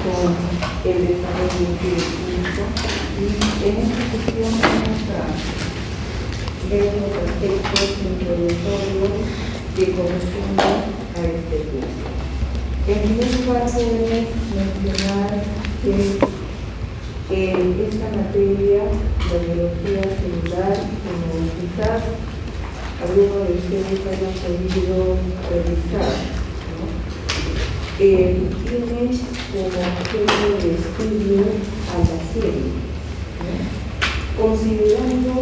con el desarrollo científico y en esta sesión vamos a ver los aspectos introductorios que corresponden a este curso. En primer lugar, podemos mencionar que esta materia, la biología celular, como quizás algunos de ustedes hayan podido revisar, tiene como objeto de estudio a la serie, considerando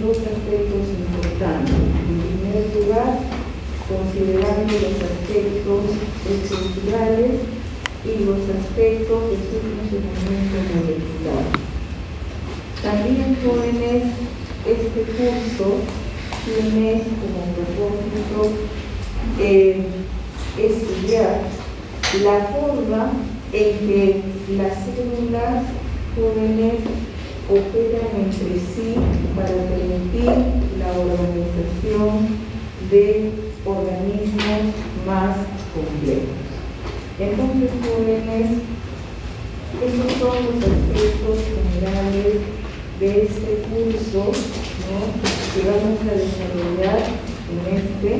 dos aspectos importantes. En primer lugar, considerando los aspectos estructurales y los aspectos de su funcionamiento molecular. También, jóvenes, este curso tiene como propósito estudiar la forma en que las células jóvenes operan entre sí para permitir la organización de organismos más complejos. Entonces, jóvenes, esos son los aspectos generales de este curso, que vamos a desarrollar en este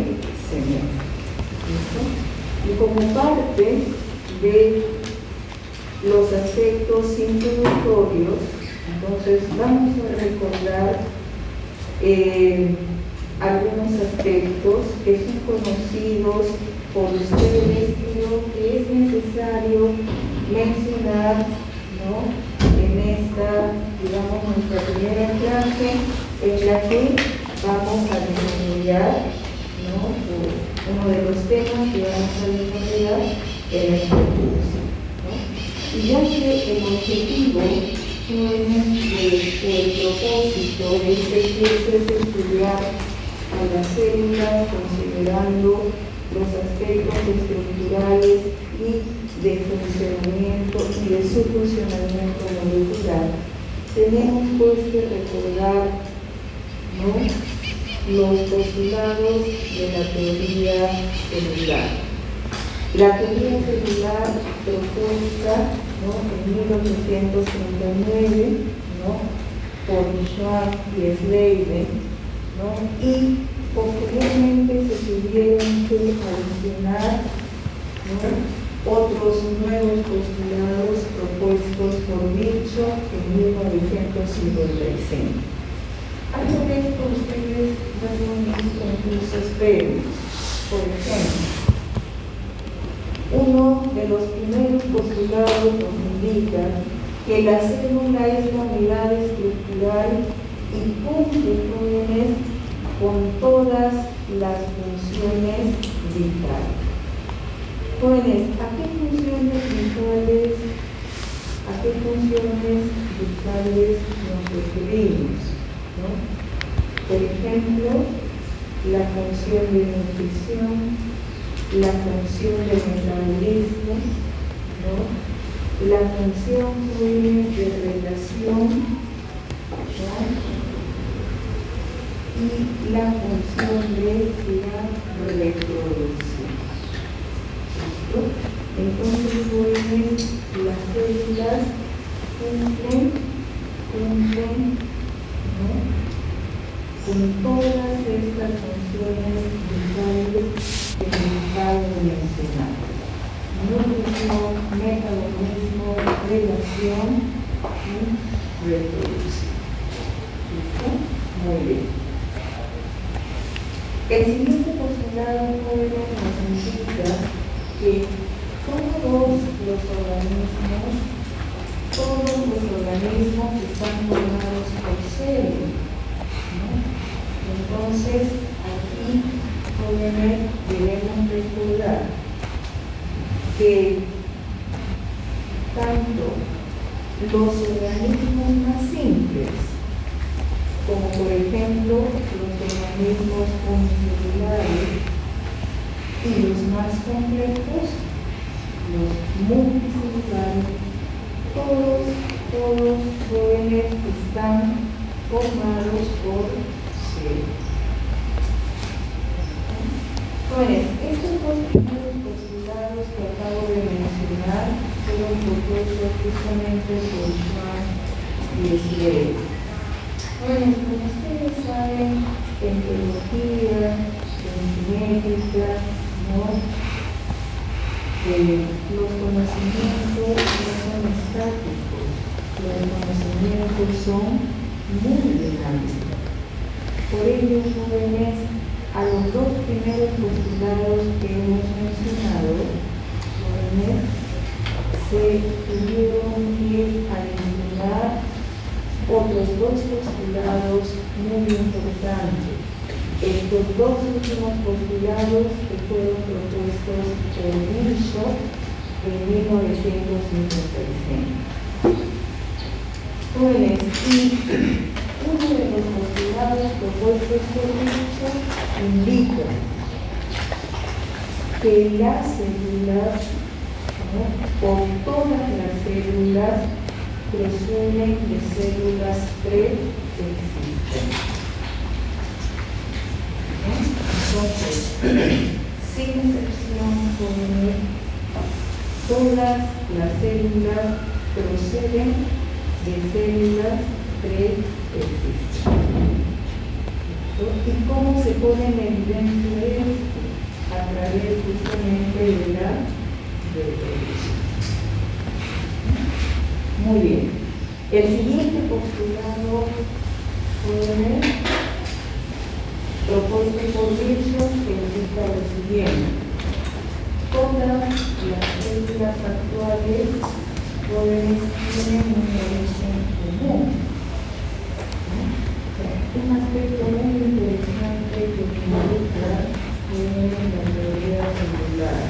semestre. ¿Listo? Y como parte de los aspectos introductorios, entonces vamos a recordar algunos aspectos que son conocidos por ustedes. Creo que es necesario mencionar, en esta, digamos, nuestra primera clase, en la que vamos a desarrollar uno de los temas que vamos a desarrollar en este curso. Y ya que el objetivo el propósito de este curso es estudiar a las células considerando los aspectos estructurales y de funcionamiento y de su funcionamiento molecular, tenemos pues que recordar los postulados de la teoría celular. La teoría celular propuesta en 1839 por Schwab y Sladen, y posteriormente se tuvieron que adicionar otros nuevos postulados propuestos por Virchow en 1955. Algo de esto ustedes no han visto en cursos previos. Por ejemplo, uno de los primeros postulados nos indica que la célula es la unidad estructural y cumple jóvenes con todas las funciones vitales. Jóvenes, ¿a qué funciones vitales nos referimos? Por ejemplo, la función de nutrición, la función de metabolismo, la función de relación, y la función de la reproducción. Entonces, jóvenes, las células cumplen con todas estas funciones vitales que me acabo de mencionar: nutrición, metabolismo, relación y reproducción. ¿Listo? Muy bien. El siguiente postulado nos indica que todos los organismos están formados por células. Entonces, aquí, jóvenes, debemos recordar que tanto los organismos más simples, como por ejemplo los organismos unicelulares, y los más complejos, los multicelulares, todos jóvenes están formados por células. Jóvenes, estos dos primeros postulados que acabo de mencionar, fueron propuestos justamente por Schwann y Schlegel. Bueno, como ustedes saben, en teología, en genética, ¿no? Los conocimientos no son estáticos, los conocimientos son muy dinámicos. Por ello, jóvenes, a los dos primeros postulados que hemos mencionado, jóvenes, se tuvieron que adicionar otros dos postulados muy importantes. Estos dos últimos postulados que fueron propuestos por Virchow en 1956. Jóvenes, y uno de los postulados propuestos por Virchow indica que las células, ¿no? O todas las células presumen de células preexistentes. Entonces, sin excepción, todas las células proceden de células preexistentes. ¿Y cómo se pone en evidencia esto? A través justamente de la reproducción. Muy bien. El siguiente postulado fue propuesto por Virchow, que indica lo siguiente: todas las células actuales tienen un origen común. Un aspecto muy interesante que involucra la teoría celular,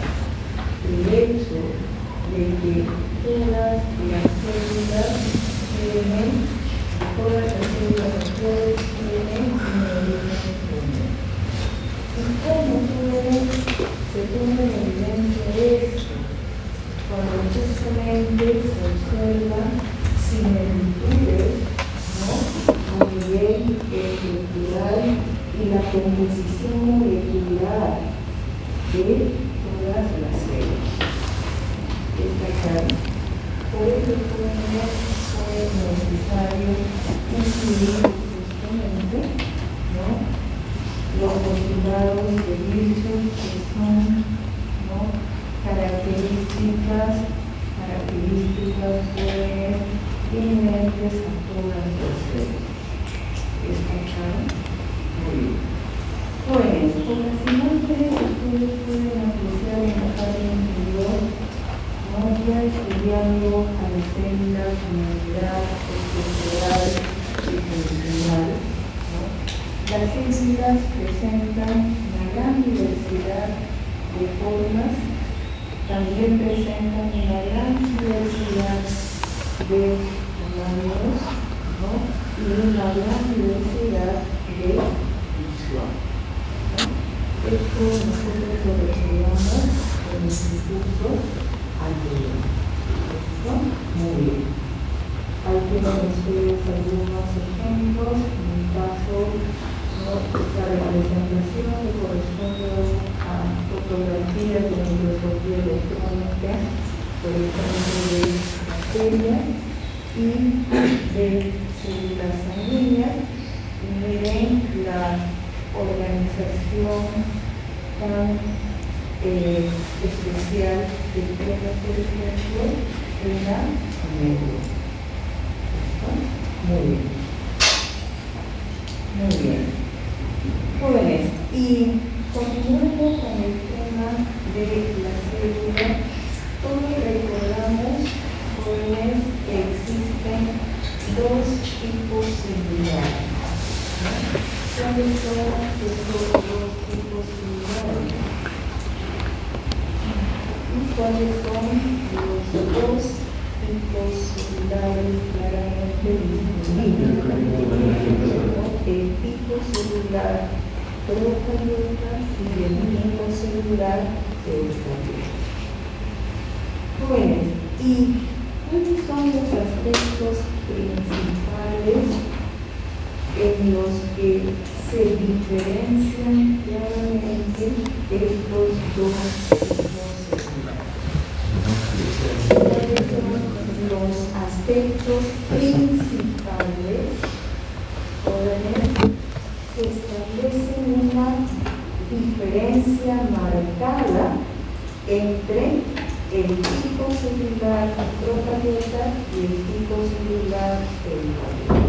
el hecho de que todas las células actuales tienen un origen común. ¿Y cómo se pone en evidencia esto? Cuando justamente se observan similitudes, ¿no?, a nivel estructural y la composición molecular de todas las células. ¿Está claro? Por ello fue necesario incluir justamente, ¿no?, los postulados de Virchow, que son, ¿no?, características inherentes a todas las células. ¿Está claro? Muy bien. Jóvenes, con las imágenes ustedes pueden apreciar en la parte inferior, ¿no?, ya estudiando a las células en unidad estructural y funcional, ¿no? Las células presentan una gran diversidad de formas, también presentan una gran diversidad de tamaños, ¿no?, y una gran diversidad de función, ¿no? Esto nosotros lo recordamos en el discurso anterior. ¿Listo? Muy bien. Ahí tienen ustedes algunos ejemplos. En mi caso, ¿no?, esta representación que corresponde a fotografías de microscopía electrónica, por ejemplo, de bacterias y de células sanguíneas. Y miren la organización tan especial que tiene, por ejemplo, en la médula. Muy bien. Muy bien. Jóvenes, y continuando con el tema de la célula, todos recordamos, jóvenes, que existen dos tipos celulares. ¿Cuáles son estos dos tipos celulares? ¿Cuáles son los dos tipos celulares claramente distinguibles? El tipo celular procariota y el tipo celular eucariota. Jóvenes, ¿y cuáles son los aspectos principales en los que se diferencian claramente estos dos tipos celulares? ¿Cuáles aspectos principales, jóvenes, que establecen una diferencia marcada entre el tipo celular procariota y el tipo celular eucariota.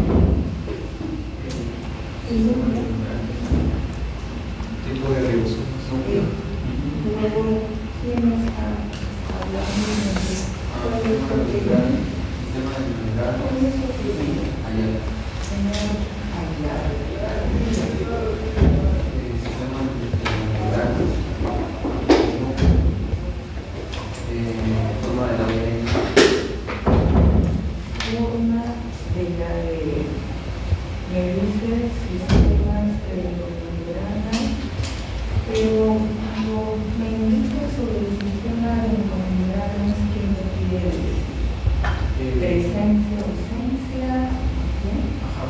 Tipo de ribosomas. Luego, ¿quién está hablando? ¿Cuál es el problema? Sistema de inmunidad. ¿Cuál es el problema? Allá. Señor Ayala. Sistema de inmunidad. Forma de la ADN. Forma de la ADN. Me dice sistemas de membrana, pero cuando me indica sobre el sistema de membranas, ¿qué me quiere decir? Presencia, ausencia, ¿sí?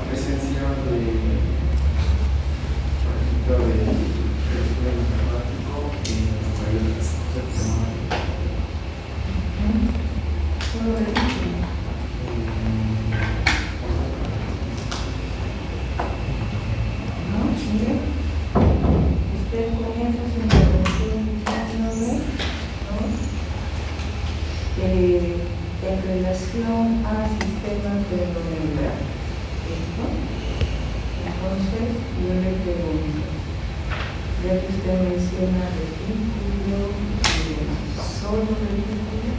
Presencia de, por ejemplo, de informático y varias cosas. Solo el título. ¿No? Mire, usted comienza su intervención diciéndome, ¿no? En relación a sistemas de membrana. ¿Listo? Entonces, yo le pregunto, ya que usted menciona retículo y demás, ¿solo retículo?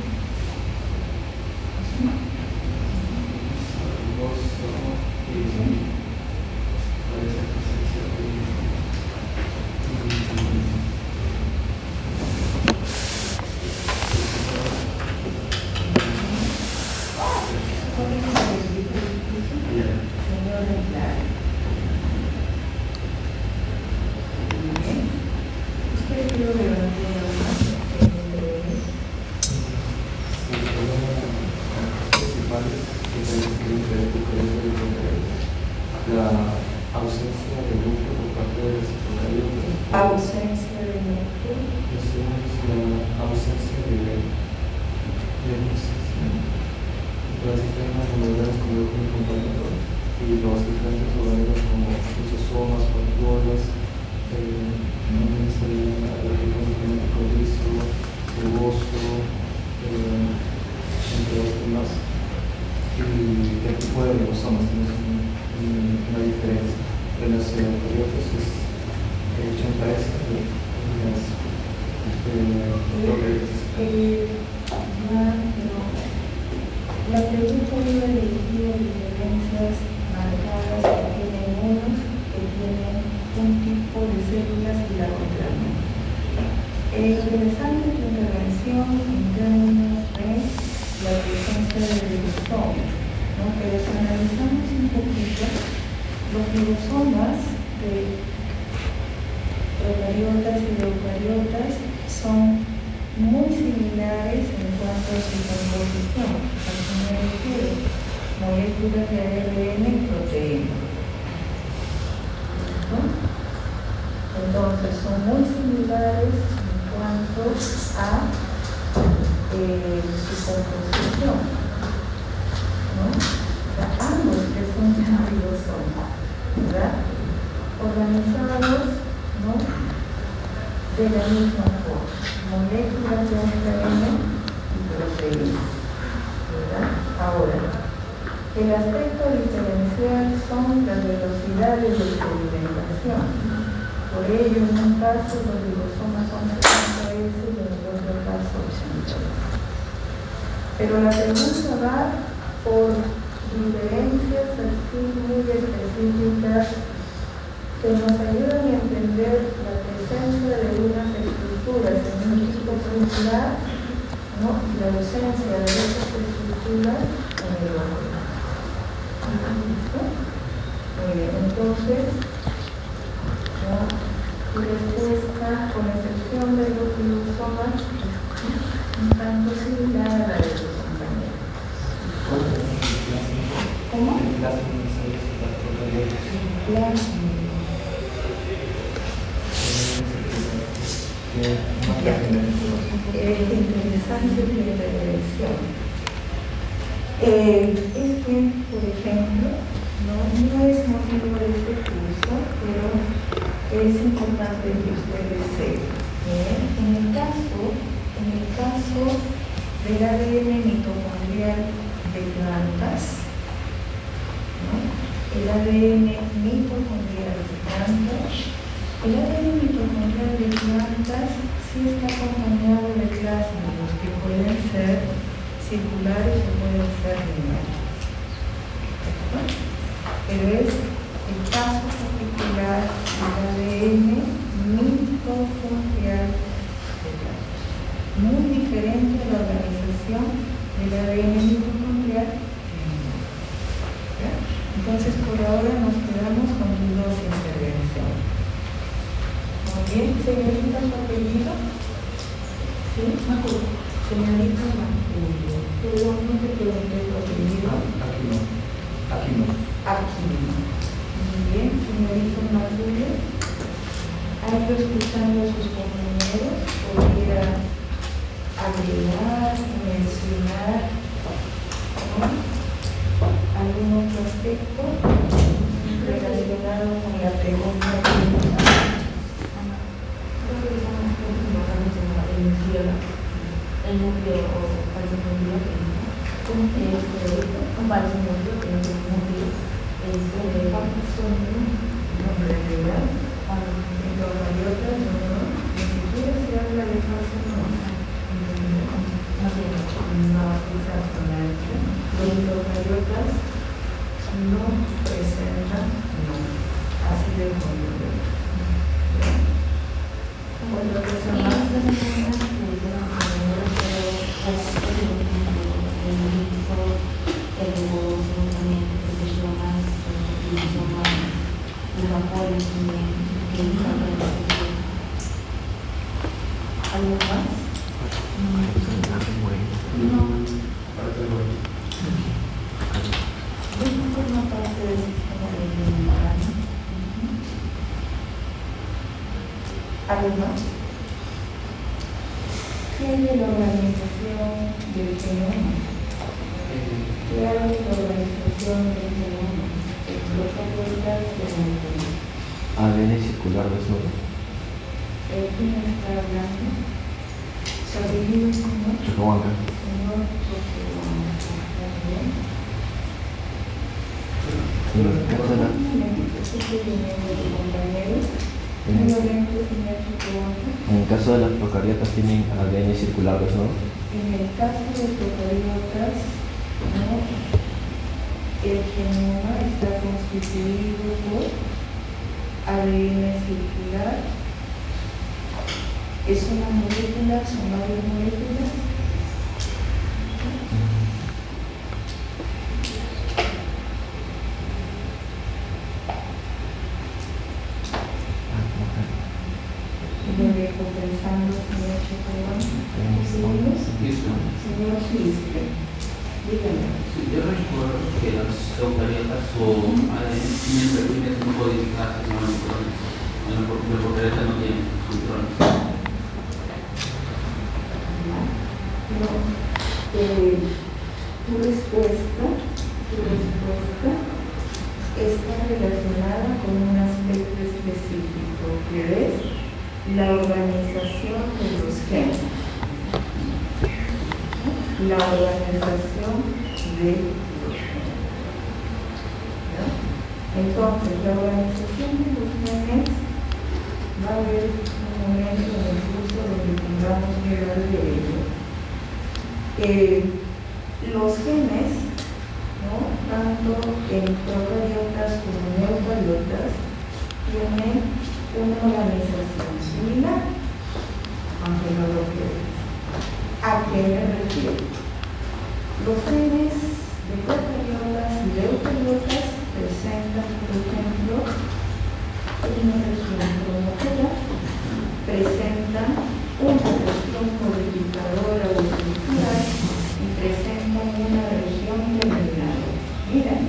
La ausencia de núcleo por parte de los eucariotas. Ausencia de núcleo. La ausencia de los sistemas moleculares como el compañero y los diferentes organismos como lisosomas, papiolas, el genético liso, rugoso, entre otros más. Y el tipo de ribosomas tiene una diferencia. En los eucariotas es 80S La pregunta iba dirigida a diferencias marcadas que tienen unos que tienen un tipo de células y la otra no. Interesante tu intervención en términos de la presencia de ribosoma, ¿no? Pero si analizamos un poquito, los ribosomas de procariotas y eucariotas son muy similares en cuanto a su composición. ¿A qué me refiero? Moléculas de ARN y proteínas. ¿No? Entonces son muy similares en cuanto a su composición. ¿No? O sea, ambos que son ribosomas, ¿verdad? Organizados, ¿no? De la misma forma, moléculas de ARN y proteínas, ¿verdad? Ahora, el aspecto diferencial son las velocidades de sedimentación. Por ello, en un caso los ribosomas son 70S y en el otro caso 80S. Pero la pregunta va por diferencias así muy específicas que nos ayudan a entender la presencia de unas estructuras en un tipo celular, ¿no? Y la ausencia de esas estructuras en el otro. ¿Listo? Muy bien, entonces, ¿no? Tu respuesta, con excepción de los ribosomas, un tanto similar a la de tus compañeros. ¿Cómo? Es interesante tu intervención. Por ejemplo, no es motivo de este curso, pero es importante que ustedes sepan. En el caso del ADN mitocondrial de plantas, el ADN mitocondrial de plantas, el ADN mitocondrial de plantas sí está acompañado de plásmidos que pueden ser circulares o pueden ser lineales. Pero es el caso particular del ADN mitocondrial de plantas. Muy diferente a la organización del ADN mitocondrial. Entonces, por ahora nos quedamos con dos intervenciones. Muy bien, señorita, su apellido. ¿Sí? Macuyo. Señorita Macuyo. Perdón, no te pregunté tu apellido. Aquí no. Muy bien, señorita Macuyo. Algo escuchando a sus compañeros, podría agregar, mencionar, algún otro aspecto relacionado con la pregunta que el núcleo o falso núcleo un falso núcleo que es el núcleo en realidad cuando en los radiotas ni siquiera se habla de falso núcleo. No, exactamente. Los radiotas no presentan así de fondo. Otra cosa más. ¿Algo más? No. Esto forma parte del sistema de inmunidad. ¿Algo más? ¿Qué hay de la organización del genoma? ¿Qué hay de la organización del genoma? Los facultades de la genoma. ADN circular desnudo. ¿Quién está hablando? ¿Su apellido, señor? Chocobanca. Señor Chocobanca. En el caso de las procariotas tienen ADN circular desnudo. En el caso de procariotas, el genoma está constituido por ADN circular. ¿Es una molécula? ¿Son varias moléculas? Lo dejo pensando, señor Chocobanca. Señor Gisle, dígame. Sí, yo recuerdo que las eucariotas o ADN tienen perfiles muy codificados en los neutrones. Las procariotas no tienen neutrones. Tu respuesta está relacionada con un aspecto específico, que es la organización de los genes. La organización de los genes. Entonces, la organización de los genes va a haber un momento en el curso donde tengamos que hablar de ello. Los genes, tanto en procariotas como en eucariotas, tienen una organización similar, aunque no lo creas. ¿A qué me refiero? Los genes de procariotas y de eucariotas presentan, por ejemplo, una región promotora, presentan una región modificadora o estructural y presentan una región terminal. Miren,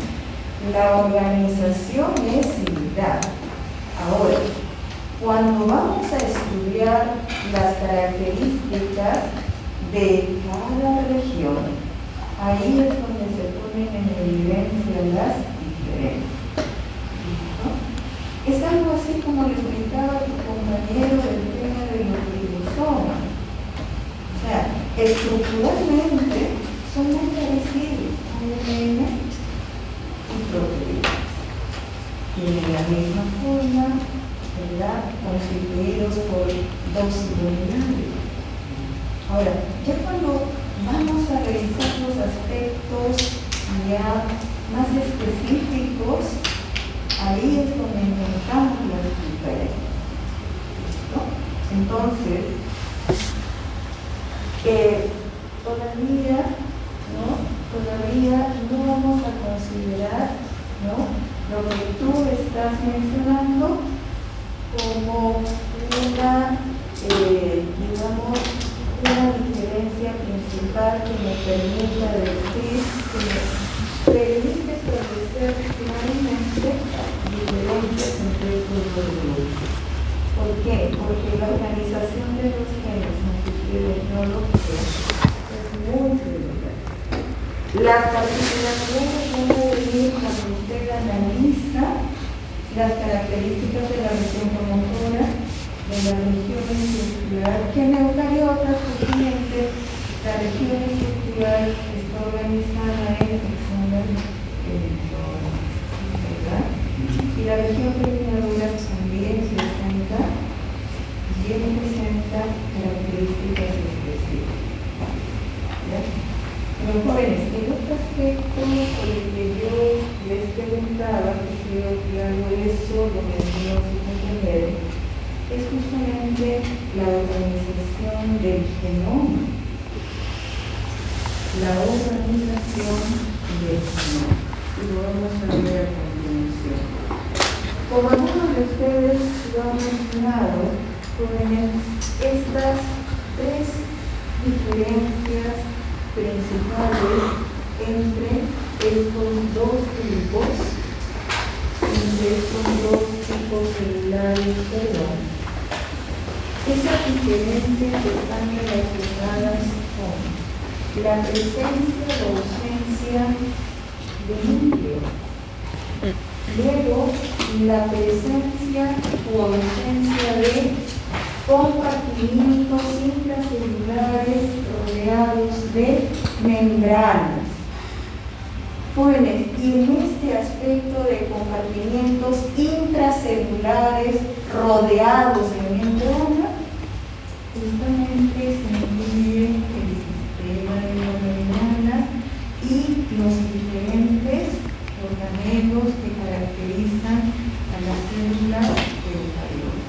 la organización es similar. Ahora, cuando vamos a estudiar las características de cada región, ahí es donde se ponen en evidencia las diferencias. ¿No? Es algo así como le explicaba tu compañero del tema de los ribosomas. O sea, estructuralmente son muy parecidos a ADN y proteínas. Tienen la misma forma, ¿verdad? Constituidos por dos citolineales. Ahora, ya cuando vamos a revisar los aspectos ya más específicos, ahí es donde encontramos las diferencias, ¿no? Entonces, todavía no vamos a considerar, ¿no?, lo que tú estás mencionando como una, digamos, una diferencia principal que me permita decir, que me permite establecer claramente diferencias entre estos dos grupos. ¿Por qué? Porque la organización de los genes en sentido tecnológico es muy similar. La particularidad va a venir cuando usted analiza las características de la región promotora, de la región estructural, que en eucariotas, justamente, la región estructural está organizada en exones, ¿verdad? Y la región terminadora también presenta características específicas. ¿Ya? Pero jóvenes, el otro aspecto por el que yo les preguntaba, que creo que algo de eso lo mencionó su compañero, es justamente la organización del genoma. La organización del genoma. Y lo vamos a ver a continuación. Como algunos de ustedes lo han mencionado, jóvenes, estas tres diferencias principales entre estos dos tipos celulares, esas diferencias están relacionadas con la presencia o ausencia de núcleo, luego la presencia o ausencia de compartimientos intracelulares rodeados de membranas. Jóvenes, y en este aspecto de compartimientos intracelulares rodeados de membrana, justamente se incluye el sistema de membranas y los diferentes organelos que caracterizan a las células eucariotas.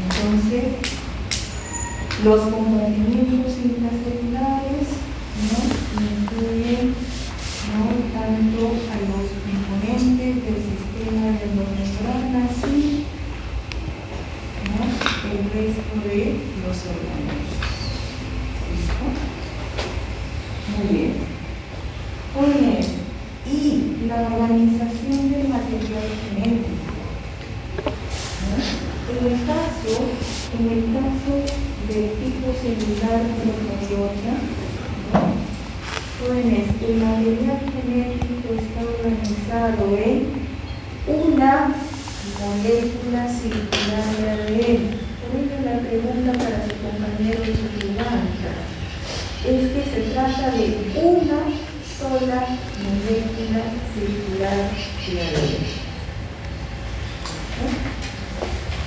Entonces, los compartimientos intracelulares, ¿no?, incluyen, ¿no?, tanto a los componentes del sistema de membranas y, ¿no?, el resto de los organelos. ¿Listo? Muy bien. Muy bien. Y la organización del material genético. En el caso del tipo celular procariota, jóvenes, el material genético está organizado en una molécula circular de ADN. Por ello la pregunta para su compañero Chuchubanca es que se trata de una sola molécula circular de ADN.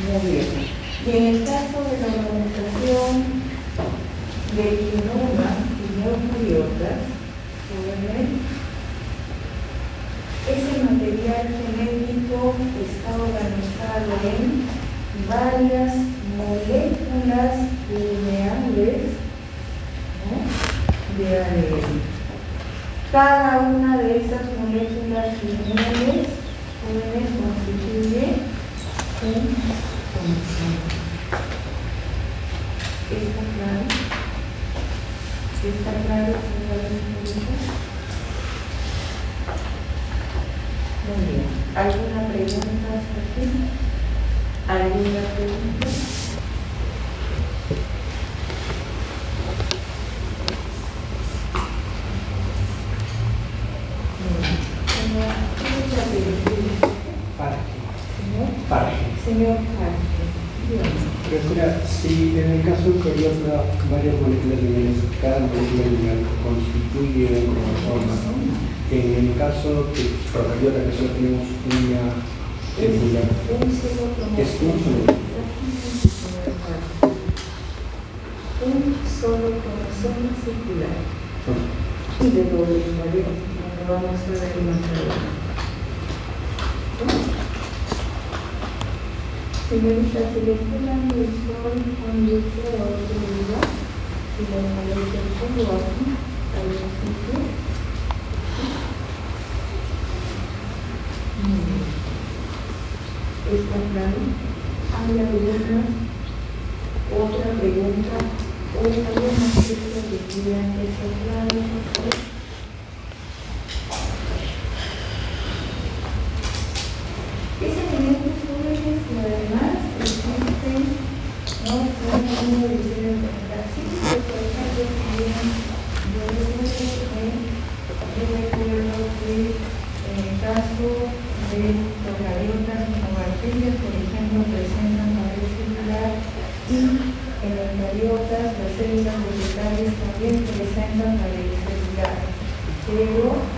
Muy bien. Y en el caso de la organización del genoma y eucariotas, ese material genético está organizado en varias moléculas lineales, ¿no?, de ADN. Cada una de esas moléculas lineales constituye un cromosoma. ¿Está claro? ¿Está claro, señores? Muy bien. ¿Alguna pregunta hasta aquí? ¿Alguna pregunta? Profesora, si en el caso eucariota varias moléculas lineales, cada molécula lineal constituye un cromosoma, en el caso de procariota que solo tenemos una célula, Un solo es un solo. Un solo cromosoma circular y de doble invariante, como vamos a ver más adelante. Señorita, si le está dando el sol conduce a otro lugar y la maleta lo hace a un sitio. ¿Está claro? ¿Hay alguna otra pregunta o alguna cosa que quieran que sea claro, por favor? Es evidente, jóvenes, que además existen, ¿no? Una división de taxis, que por ejemplo también yo recuerdo que en el caso de procariotas como bacterias, por ejemplo, presentan pared celular y en eucariotas las células vegetales también presentan pared celular, pero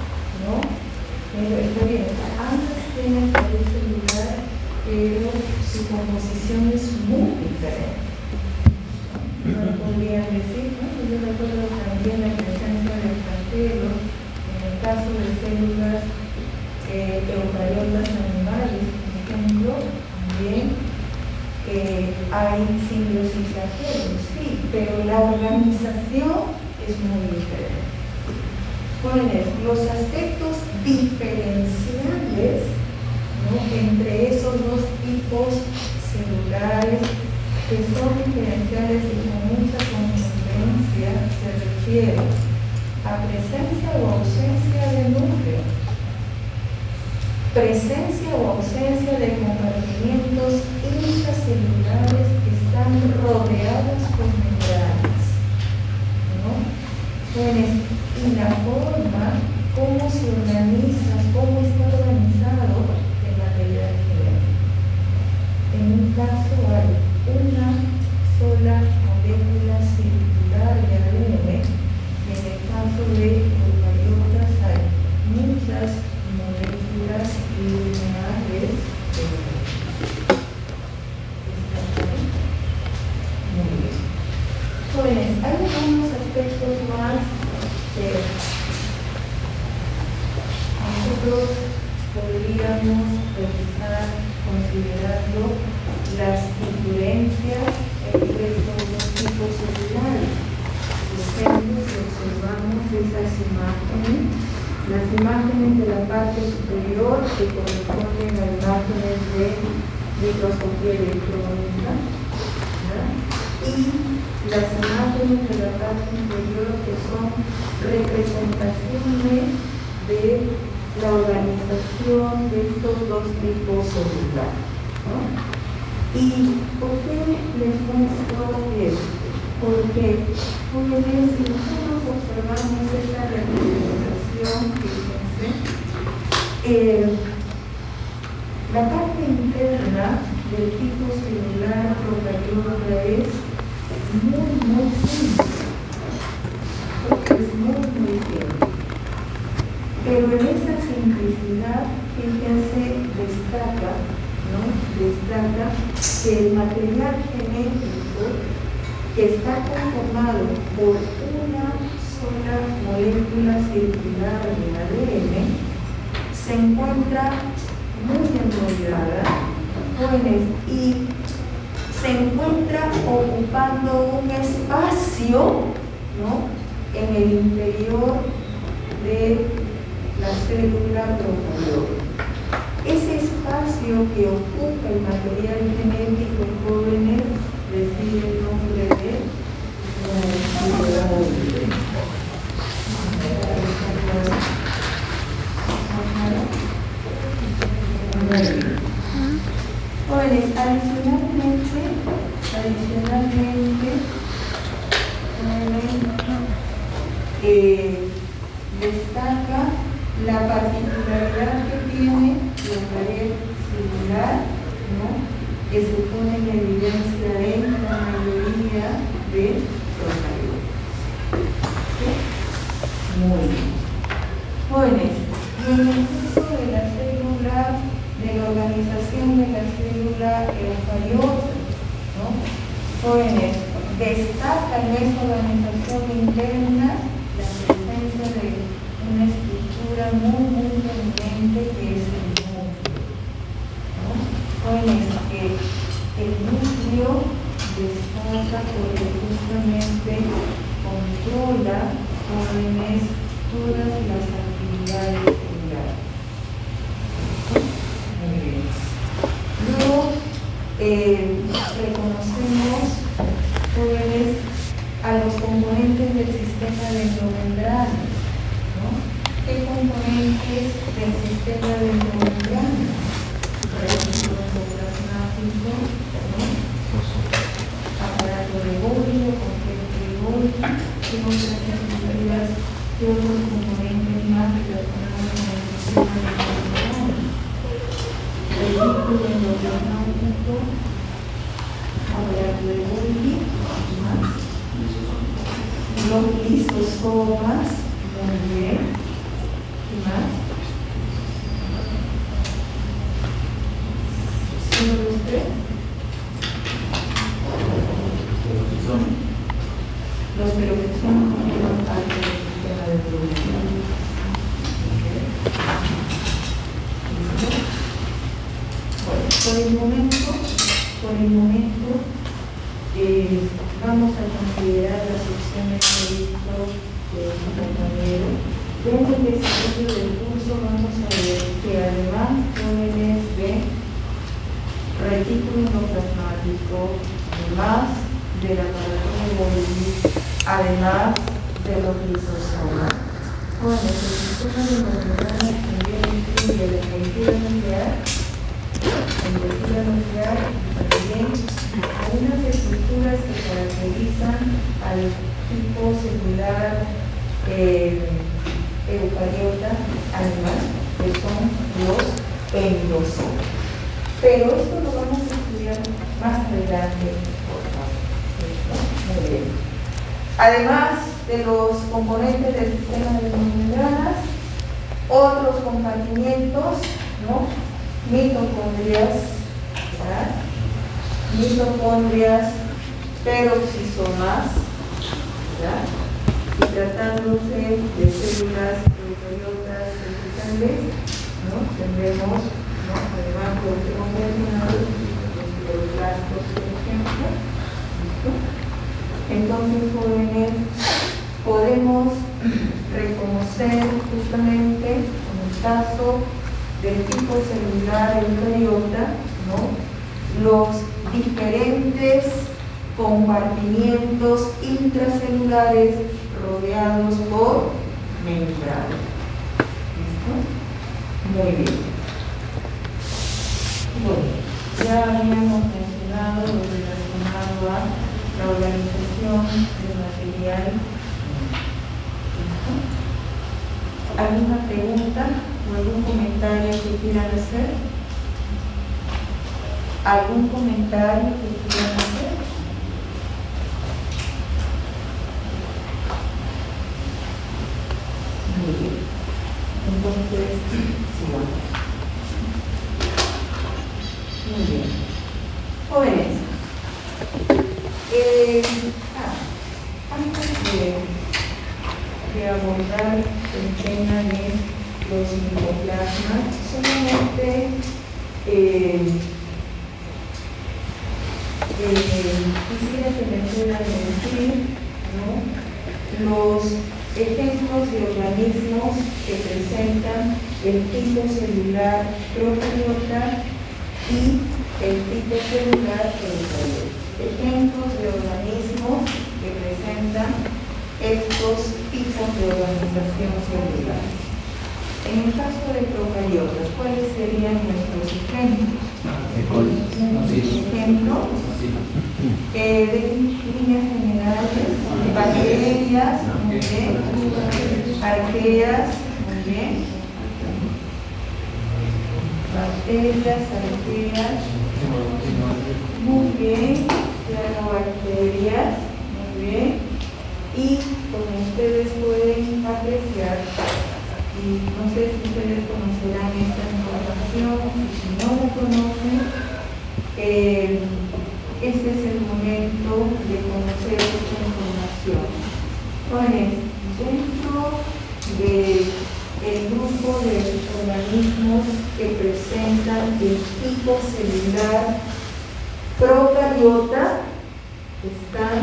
no. Pero está bien, ambas tienen pared celular, pero su composición es muy diferente. No podrían decir, ¿no? Yo recuerdo también la presencia de flagelos en el caso de células eucariotas animales, por ejemplo, también hay simbiosis flagelos, sí, pero la organización es muy diferente. Jóvenes, los aspectos diferenciales, ¿no? Entre esos dos tipos celulares que son diferenciales y con mucha contundencia se refiere a presencia o ausencia de núcleo, presencia o ausencia de compartimientos intracelulares que están rodeados por membranas, ¿no? Jóvenes, y la forma, cómo se organiza, cómo está organizado el material genético. En un caso hay una sola molécula circular de ADN, y en el caso de eucariotas hay muchas moléculas lineales de ADN. Muy bien. Jóvenes, hay algunos aspectos más que nosotros podríamos revisar considerando las influencias entre estos dos tipos celulares. Por ejemplo, si observamos esas imágenes, las imágenes de la parte superior que corresponden a imágenes de microscopía electrónica, ¿verdad? Y las imágenes de la parte inferior que son representaciones de la organización de estos dos tipos celulares, ¿no? ¿Y por qué les muestro esto? Porque, jóvenes, si nosotros observamos esta representación, fíjense, la parte interna del tipo celular procariota es muy simple, porque es muy simple. Pero en esa simplicidad, fíjense, destaca que el material genético que está conformado por una sola molécula circular de ADN se encuentra muy enrollada, jóvenes, y se encuentra ocupando un espacio, ¿no?, en el interior de la célula procariota. Ese espacio que ocupa el material genético, jóvenes, recibe el nombre de nucleóide. Jóvenes, adicionalmente, destaca la particularidad que tiene la pared celular, ¿no?, que se pone en evidencia en Jóvenes, destaca en esta organización interna la presencia de una estructura muy prominente que es el núcleo, ¿no? Jóvenes, que el núcleo destaca porque justamente controla, jóvenes, todas las actividades celulares. Muy bien. Luego, reconocemos, jóvenes, a los componentes del sistema dendromembrana, ¿no? ¿Qué componentes del sistema dendromembrana? Retículo endoplasmático, ¿no? Aparato de Golgi, complejo de Golgi, ¿qué otras actividades, qué otros componentes más relacionados con el sistema dendromembrana? Retículo endoplasmático, aparato de Golgi, más los lisosomas, muy bien, ¿qué más? ¿Solo los tres? Los peroxisomas forman parte del sistema de producción. Bueno, por el momento, vamos a considerar las opciones que he visto de su compañero. Dentro del desarrollo del curso vamos a ver que además jóvenes de retículo endoplasmático, además del aparato de Golgi, además de los lisosomas. Jóvenes, el sistema de membrana también incluye la energía nuclear, también algunas estructuras que caracterizan al tipo celular eucariota animal, que son los endosomas. Pero esto lo vamos a estudiar más adelante, por favor. Muy bien. Además de los componentes del sistema de membranas, otros compartimientos, ¿no? Mitocondrias, ¿verdad? Mitocondrias, peroxisomas, ¿verdad? Y tratándose de células eucariotas vegetales, ¿no? Tendremos, ¿no? Además de los que hemos mencionado, los cloroplastos, por ejemplo. ¿Listo? Entonces, jóvenes, podemos reconocer justamente, en el caso del tipo celular eucariota, ¿no? Los diferentes compartimientos intracelulares rodeados por membrana. ¿Listo? Muy bien. Bueno, ya habíamos mencionado lo relacionado a la organización del material. ¿Listo? ¿Alguna pregunta o algún comentario que quieran hacer? ¿Algún comentario que quieran hacer? Muy bien. Entonces, sigamos. Muy bien. Jóvenes, antes de abordar el tema de los micoplasmas, solamente quisiera que me puedan decir, ¿no?, los ejemplos de organismos que presentan el tipo celular procariota y el tipo celular eucariota. Ejemplos de organismos que presentan estos tipos de organización celular. En el caso de procariotas, ¿cuáles serían nuestros ejemplos? Ejemplos de líneas generales, bacterias, muy bien, arqueas, muy bien, bacterias, arqueas, muy bien, cianobacterias, muy bien, y como ustedes pueden apreciar, y no sé si ustedes conocerán esta información, y si no la conocen, este es el momento jóvenes, dentro del grupo de organismos que presentan el tipo celular procariota están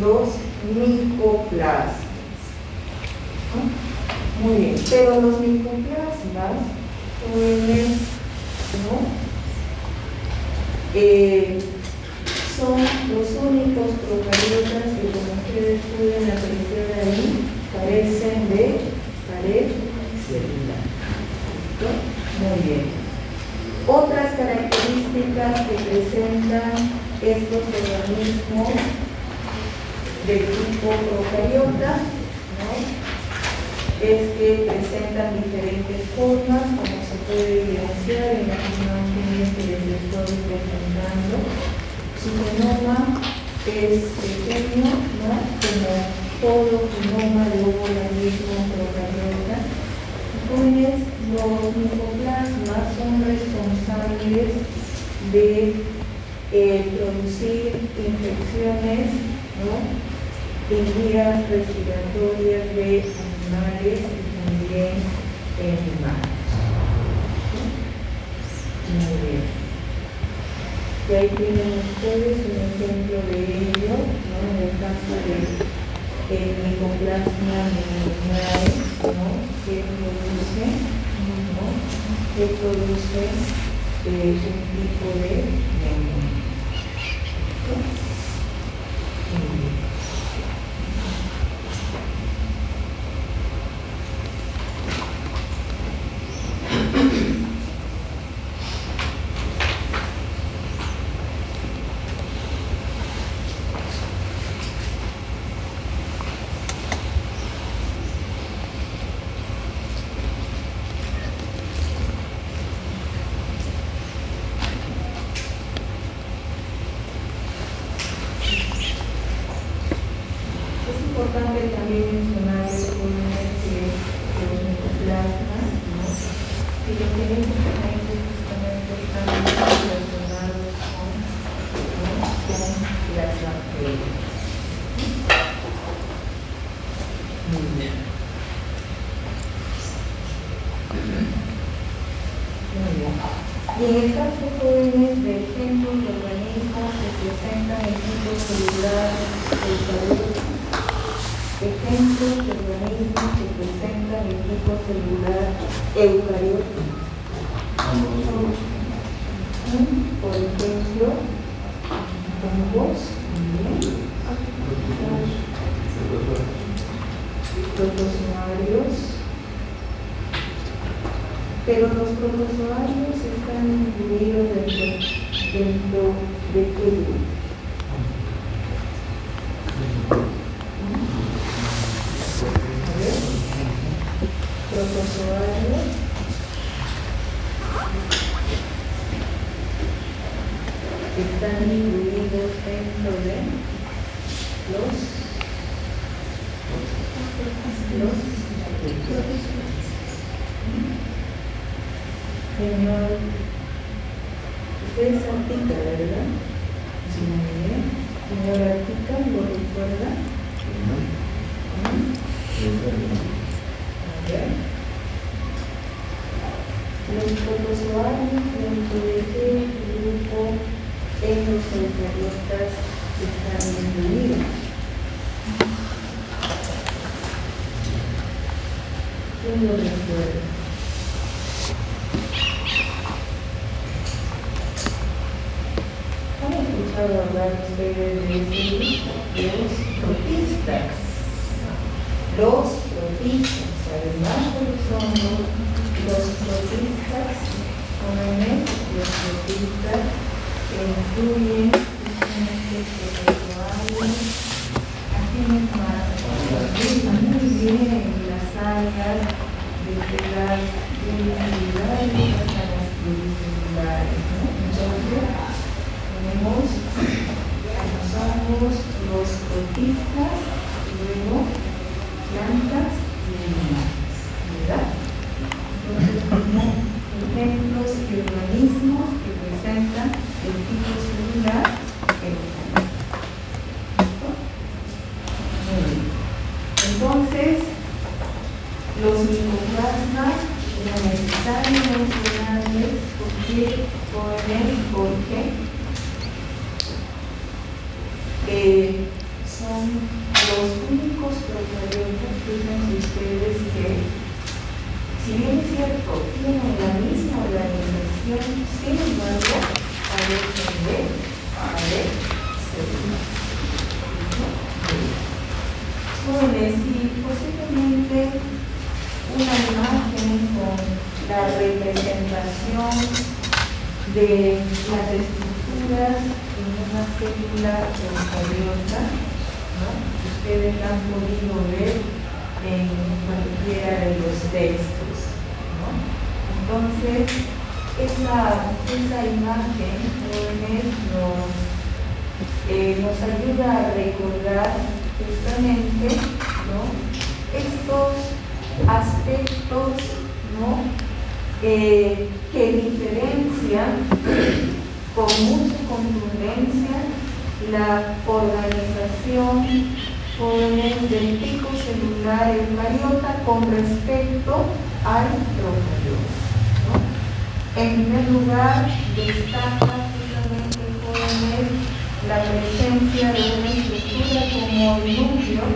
los micoplasmas. ¿No? Muy bien, pero los micoplasmas jóvenes, ¿no? Son los únicos procariotas que, como ustedes pueden apreciar ahí, carecen de pared celular. ¿Listo? Muy bien. Otras características que presentan estos organismos del tipo procariota, ¿no? Es que presentan diferentes formas, como se puede evidenciar en las imágenes que les estoy presentando. Su genoma es pequeño, ¿no? Como todo genoma de organismo procariota. Jóvenes, los micoplasmas son responsables de producir infecciones, ¿no? En vías respiratorias de animales y también en humanos. Muy bien. Y ahí tienen ustedes un ejemplo de ello, ¿no? En el caso del micoplasma pneumoniae, ¿no? Que produce un tipo de neumonía. Muy bien. Es importante también mencionar que los micoplasmas, ¿no? Y los genéticamente justamente están relacionados con las bacterias. Muy bien. Muy bien. Y en el caso, jóvenes, de ejemplos de organismos que presentan el tipo celular eucarioto, ejemplos de organismos que presentan el tipo celular eucarioto. Por ejemplo, hongos, protozoarios, pero los protozoarios están incluidos dentro de qué grupo. Protozoarios están incluidos dentro de los señor, usted es Artica, ¿verdad? Sí, muy bien. Señor Artica, ¿lo recuerda? A ver. Los protozoarios dentro de qué grupo en los eucariotas están incluidos. ¿Quién lo recuerda? ¿Han escuchado hablar ustedes de ese grupo? Los protistas. Los protistas, además de los hongos, los protistas, jóvenes, los protistas que incluyen protozoarios, aquí más, muy bien, las algas, desde las pluricelulares hasta las pluricelulares, ¿no? Entonces, tenemos los hongos, los protistas, y luego plantas y animales, ¿verdad? Entonces, como ejemplos de organismos que presentan el tipo celular eucarioto. Muy bien. Los micoplasmas no necesarios mencionables, ¿por qué? Porque son los únicos procariotas, fíjense ustedes que, si bien es cierto, tienen la misma organización, sin embargo, parecen de células. Jóvenes, y posiblemente una imagen con la representación de las estructuras en una célula eucariota, ¿no? Ustedes la han podido ver en cualquiera de los textos, ¿no? Entonces, esa imagen, jóvenes, nos ayuda a recordar justamente, ¿no?, estos aspectos, ¿no?, que diferencian con mucha contundencia la organización, jóvenes, del tipo celular eucariota con respecto al procariota, ¿no? En primer lugar, destaca justamente, jóvenes, la presencia de una estructura como el núcleo,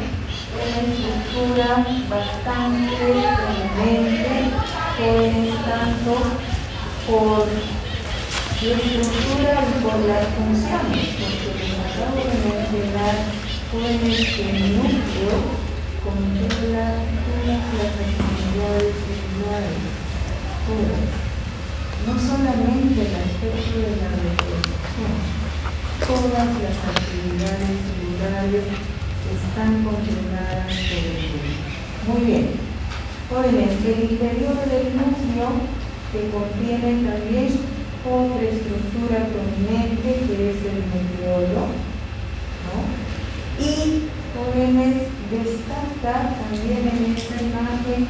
una estructura bastante prominente, jóvenes, tanto por la estructura y por las funciones, porque les acabo de mencionar, jóvenes, que el núcleo controla todas las actividades celulares, no solamente el aspecto de la reproducción, todas las actividades celulares están controladas por el núcleo. Muy bien. Jóvenes, el interior del núcleo que contiene también otra estructura prominente que es el nucleolo, ¿no? Y, jóvenes, destaca también en esta imagen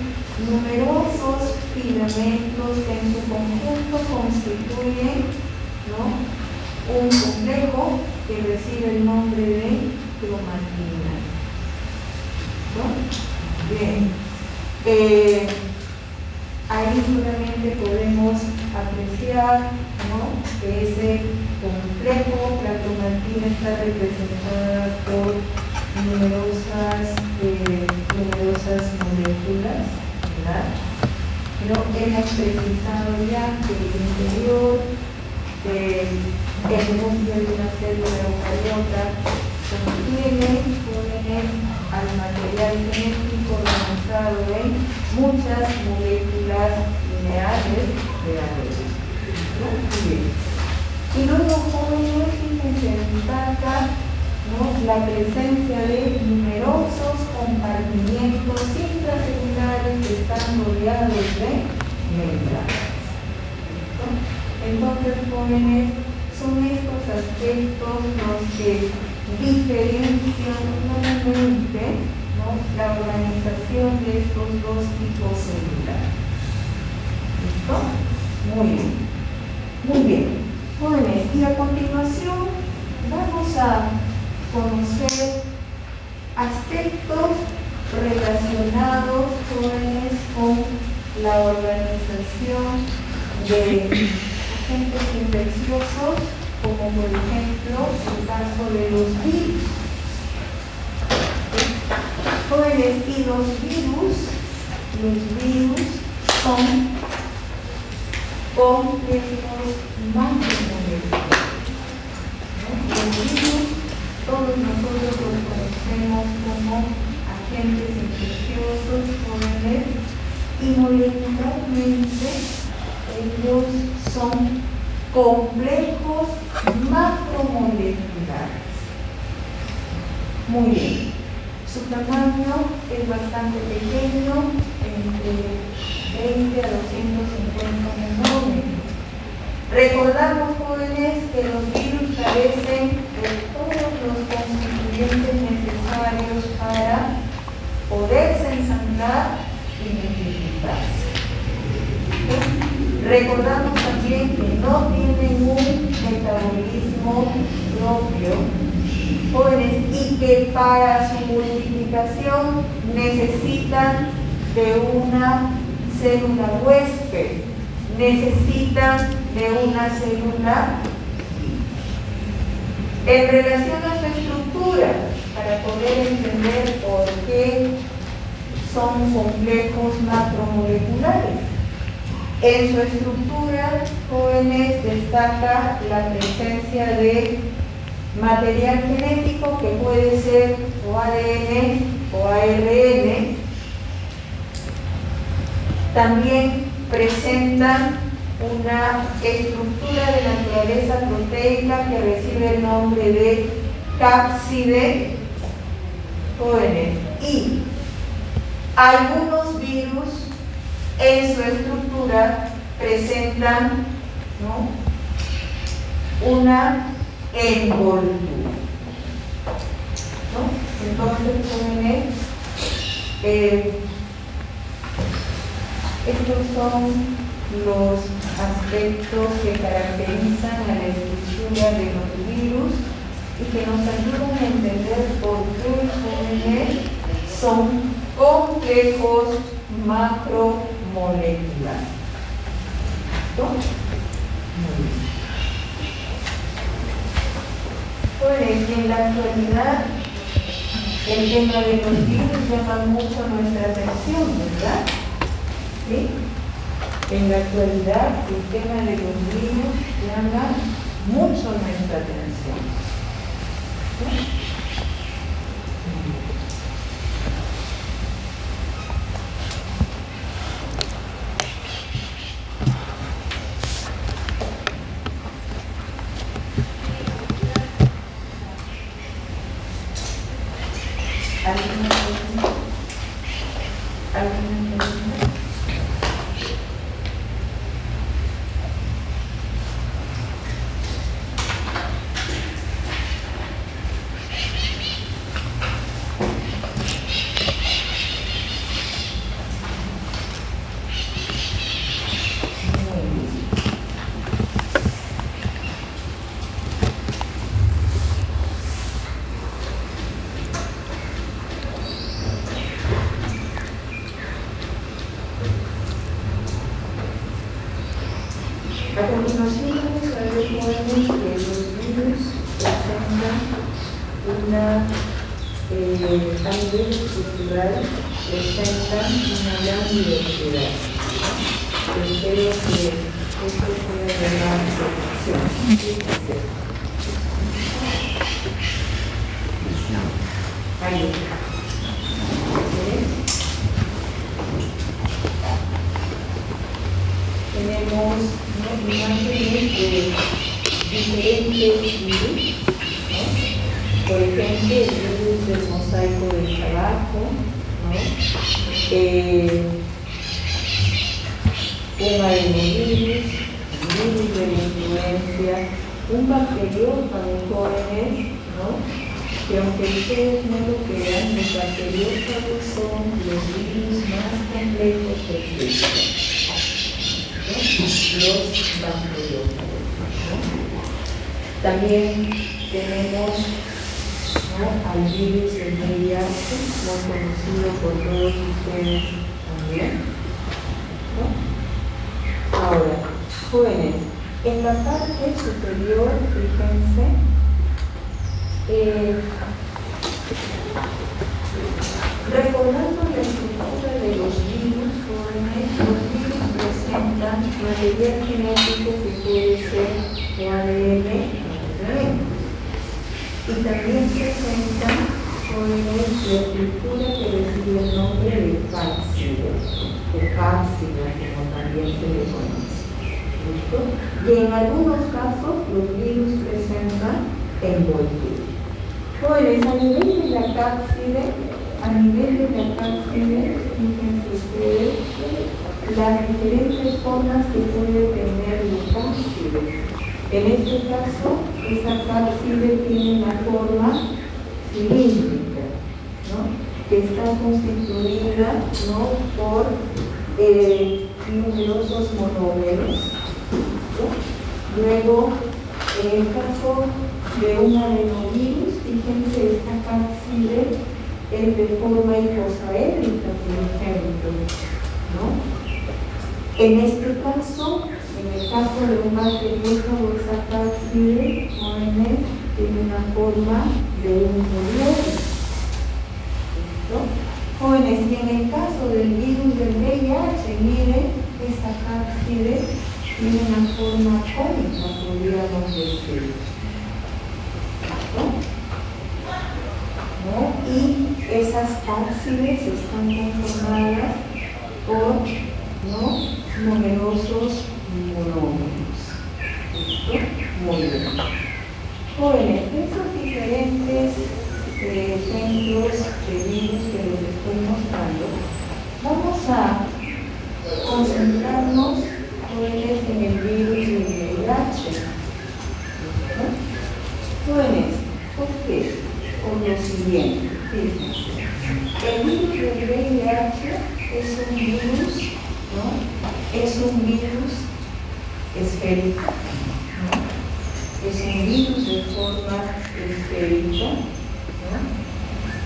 numerosos filamentos que en su conjunto constituyen, ¿no?, un complejo que recibe el nombre de cromatina, ¿no? Bien. Ahí solamente podemos apreciar, ¿no?, que ese complejo, la cromatina, está representada por numerosas moléculas, ¿verdad? Pero hemos precisado ya que el interior del núcleo de una célula eucariota contiene, jóvenes, al material genético organizado en muchas moléculas lineales de ADN. Y luego, jóvenes, fíjense, destaca, ¿no?, la presencia de numerosos compartimientos intracelulares que están rodeados de membranas. Entonces, jóvenes, son estos aspectos los que diferencian claramente, ¿no?, la organización de estos dos tipos celulares. ¿Listo? Muy bien. Muy bien. Jóvenes, y a continuación vamos a conocer aspectos relacionados, jóvenes, con la organización de agentes infecciosos, como por ejemplo el caso de los virus. Jóvenes, y los virus son complejos macromoleculares. Los virus, todos nosotros los conocemos como agentes infecciosos, jóvenes, y molecularmente ellos son complejos macromoleculares. Muy bien. Su tamaño es bastante pequeño, entre 20 a 250 nanómetros. Recordamos, jóvenes, que los virus carecen de todos los constituyentes necesarios para poderse ensamblar y multiplicarse. Recordamos también que no tienen un metabolismo propio, jóvenes, y que para su multiplicación necesitan de una célula huésped, necesitan de una célula en relación a su estructura, para poder entender por qué son complejos macromoleculares. En su estructura, jóvenes, destaca la presencia de material genético que puede ser o ADN o ARN. También presentan una estructura de naturaleza proteica que recibe el nombre de cápside, jóvenes, y algunos virus en su estructura presentan, ¿no?, una envoltura, ¿no? Entonces, jóvenes, estos son los aspectos que caracterizan a la estructura de los virus y que nos ayudan a entender por qué, jóvenes, son complejos macromoleculares. ¿No? Muy bien. Pues en la actualidad el tema de los virus llama mucho nuestra atención, ¿verdad? ¿Sí? En la actualidad el tema de los virus llama mucho nuestra atención. ¿Sí? ¿Alguna pregunta? ¿Alguna pregunta? A continuación vamos a ver jóvenes que los virus presentan una, a nivel estructural, presentan una gran diversidad. Espero que esto pueda llevar a su atención. Ahí está. Tenemos imágenes de diferentes virus, ¿no? Por ejemplo, el virus del mosaico del tabaco, ¿no? Un adenovirus, virus de la influencia, un bacteriófago, jóvenes, ¿no? Que aunque ustedes no lo crean, los bacteriófagos son los virus más complejos que existen. Los bacteriófagos, ¿no? También tenemos, ¿no?, al virus del VIH, muy conocido por todos ustedes también, ¿no? Ahora, jóvenes, en la parte superior, fíjense, recordando la estructura de los virus, jóvenes, los virus presentan material genético que puede ser ADN, y también presentan, jóvenes, la estructura que recibe el nombre de cápside, o cápsida, como también se le conoce. ¿Listo? Y en algunos casos los virus presentan envoltura. Jóvenes, a nivel de la cápside, fíjense ustedes las diferentes formas que puede tener la cápside. En este caso, esa cápside tiene una forma cilíndrica, ¿no?, que está constituida, ¿no?, por numerosos monómeros, ¿no? Luego, en el caso de un adenovirus, fíjense, esta cápside es de forma icosaédrica, por ejemplo, ¿no? En este caso, en el caso de un bacteriófago, esa cápside jóvenes tiene una forma de un poliómero. ¿Listo? Jóvenes, y en el caso del virus del VIH, miren, esa cápside tiene una forma cónica, podríamos decir. ¿No? Y esas cápsides están conformadas por, ¿no?, numerosos monómeros. ¿Listo? Muy bien. Jóvenes, esos diferentes ejemplos de virus que les estoy mostrando, vamos a concentrarnos, jóvenes, en el virus del VIH. ¿Listo? Jóvenes, ¿por qué? Por lo siguiente, fíjense. El virus del VIH es un virus, ¿no?, es un virus esférico, ¿no? Es un virus de forma esférica, ¿no?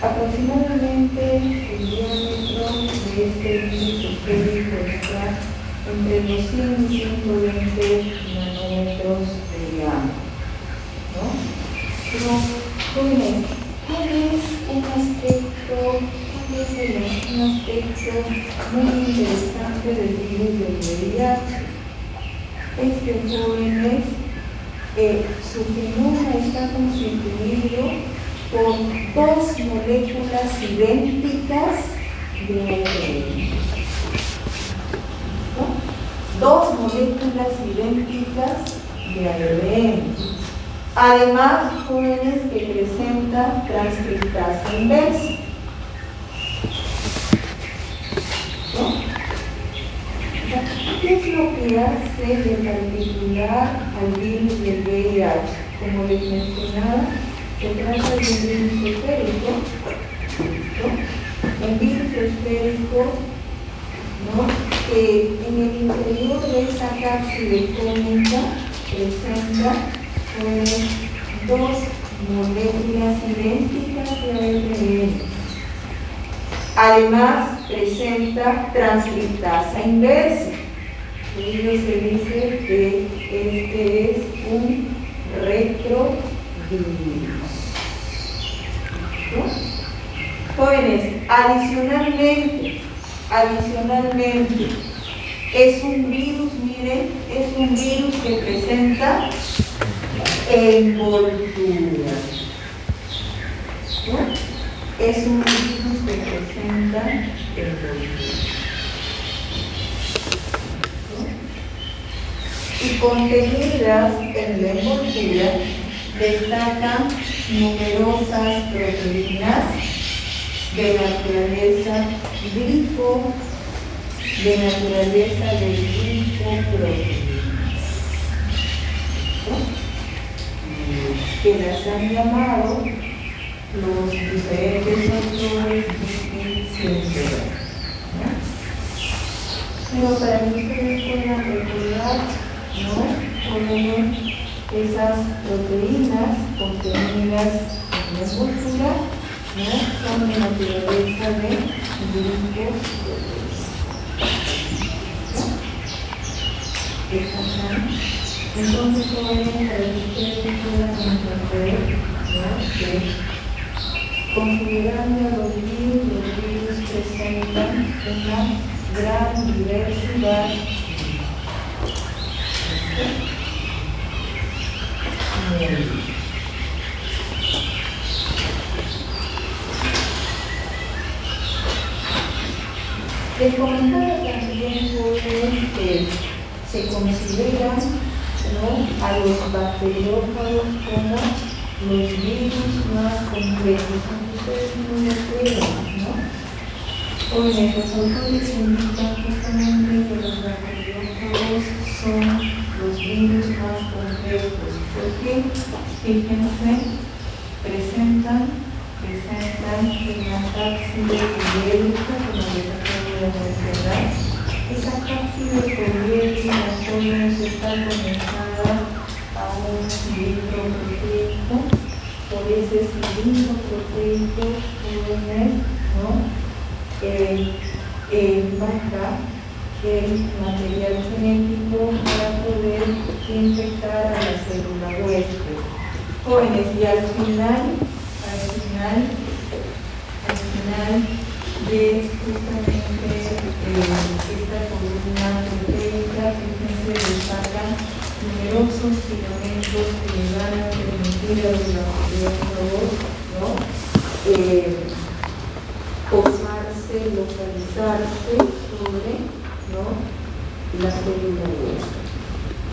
Aproximadamente el diámetro de este virus esférico está entre los 100 y 120 nanómetros de diámetro, ¿no? Pero, jóvenes, ¿cuál es un aspecto muy interesante del virus del VIH? Es que, jóvenes, su genoma está constituido por dos moléculas idénticas de ADN. ¿No? Dos moléculas idénticas de ADN. Además, jóvenes, que presenta transcriptasa inversa. ¿No? ¿Qué es lo que hace de particular al virus del VIH? Como les mencionaba, se trata de un virus esférico, ¿no? Un virus esférico, ¿no?, que en el interior de esa cápside cónica presenta, pues, dos moléculas idénticas de ARN. Además, presenta transcriptasa inversa. Por ello se dice que este es un retrovirus. ¿No? Jóvenes, adicionalmente, es un virus, miren, es un virus que presenta envoltura. ¿No? Es un virus que presenta envoltura. ¿No? Y contenidas en la envoltura destacan numerosas proteínas de naturaleza de glicoproteínas, ¿no?, que las han llamado los diferentes autores científicos, ¿no? Pero para que ustedes puedan recordar, ¿no?, ponen esas proteínas contenidas en la envoltura, ¿no?, son de naturaleza de glicoproteínas. Entonces, jóvenes, para que ustedes puedan entender, ¿no?, que considerando a los virus presentan una gran diversidad. Les comentaba también, jóvenes, que se consideran, ¿no?, a los bacteriófagos como los virus más complejos, aunque ustedes no lo crean, ¿no? Jóvenes, los autores indican justamente que los bacteriófagos son los virus más complejos. ¿Por qué? Fíjense, presentan una cápside poliédrica, como les acabo de mencionar. Esa cápside poliédrica, jóvenes, está conectada a un cilindro proteico. Por ese cilindro proteico, jóvenes, ¿no? Baja el material genético para poder infectar a la célula huésped. Jóvenes, y al final de justamente esta columna proteica, fíjense, destacan numerosos filamentos que le van a permitir a los laboratorios, ¿no? Posarse, localizarse sobre, ¿no?, la célula huésped.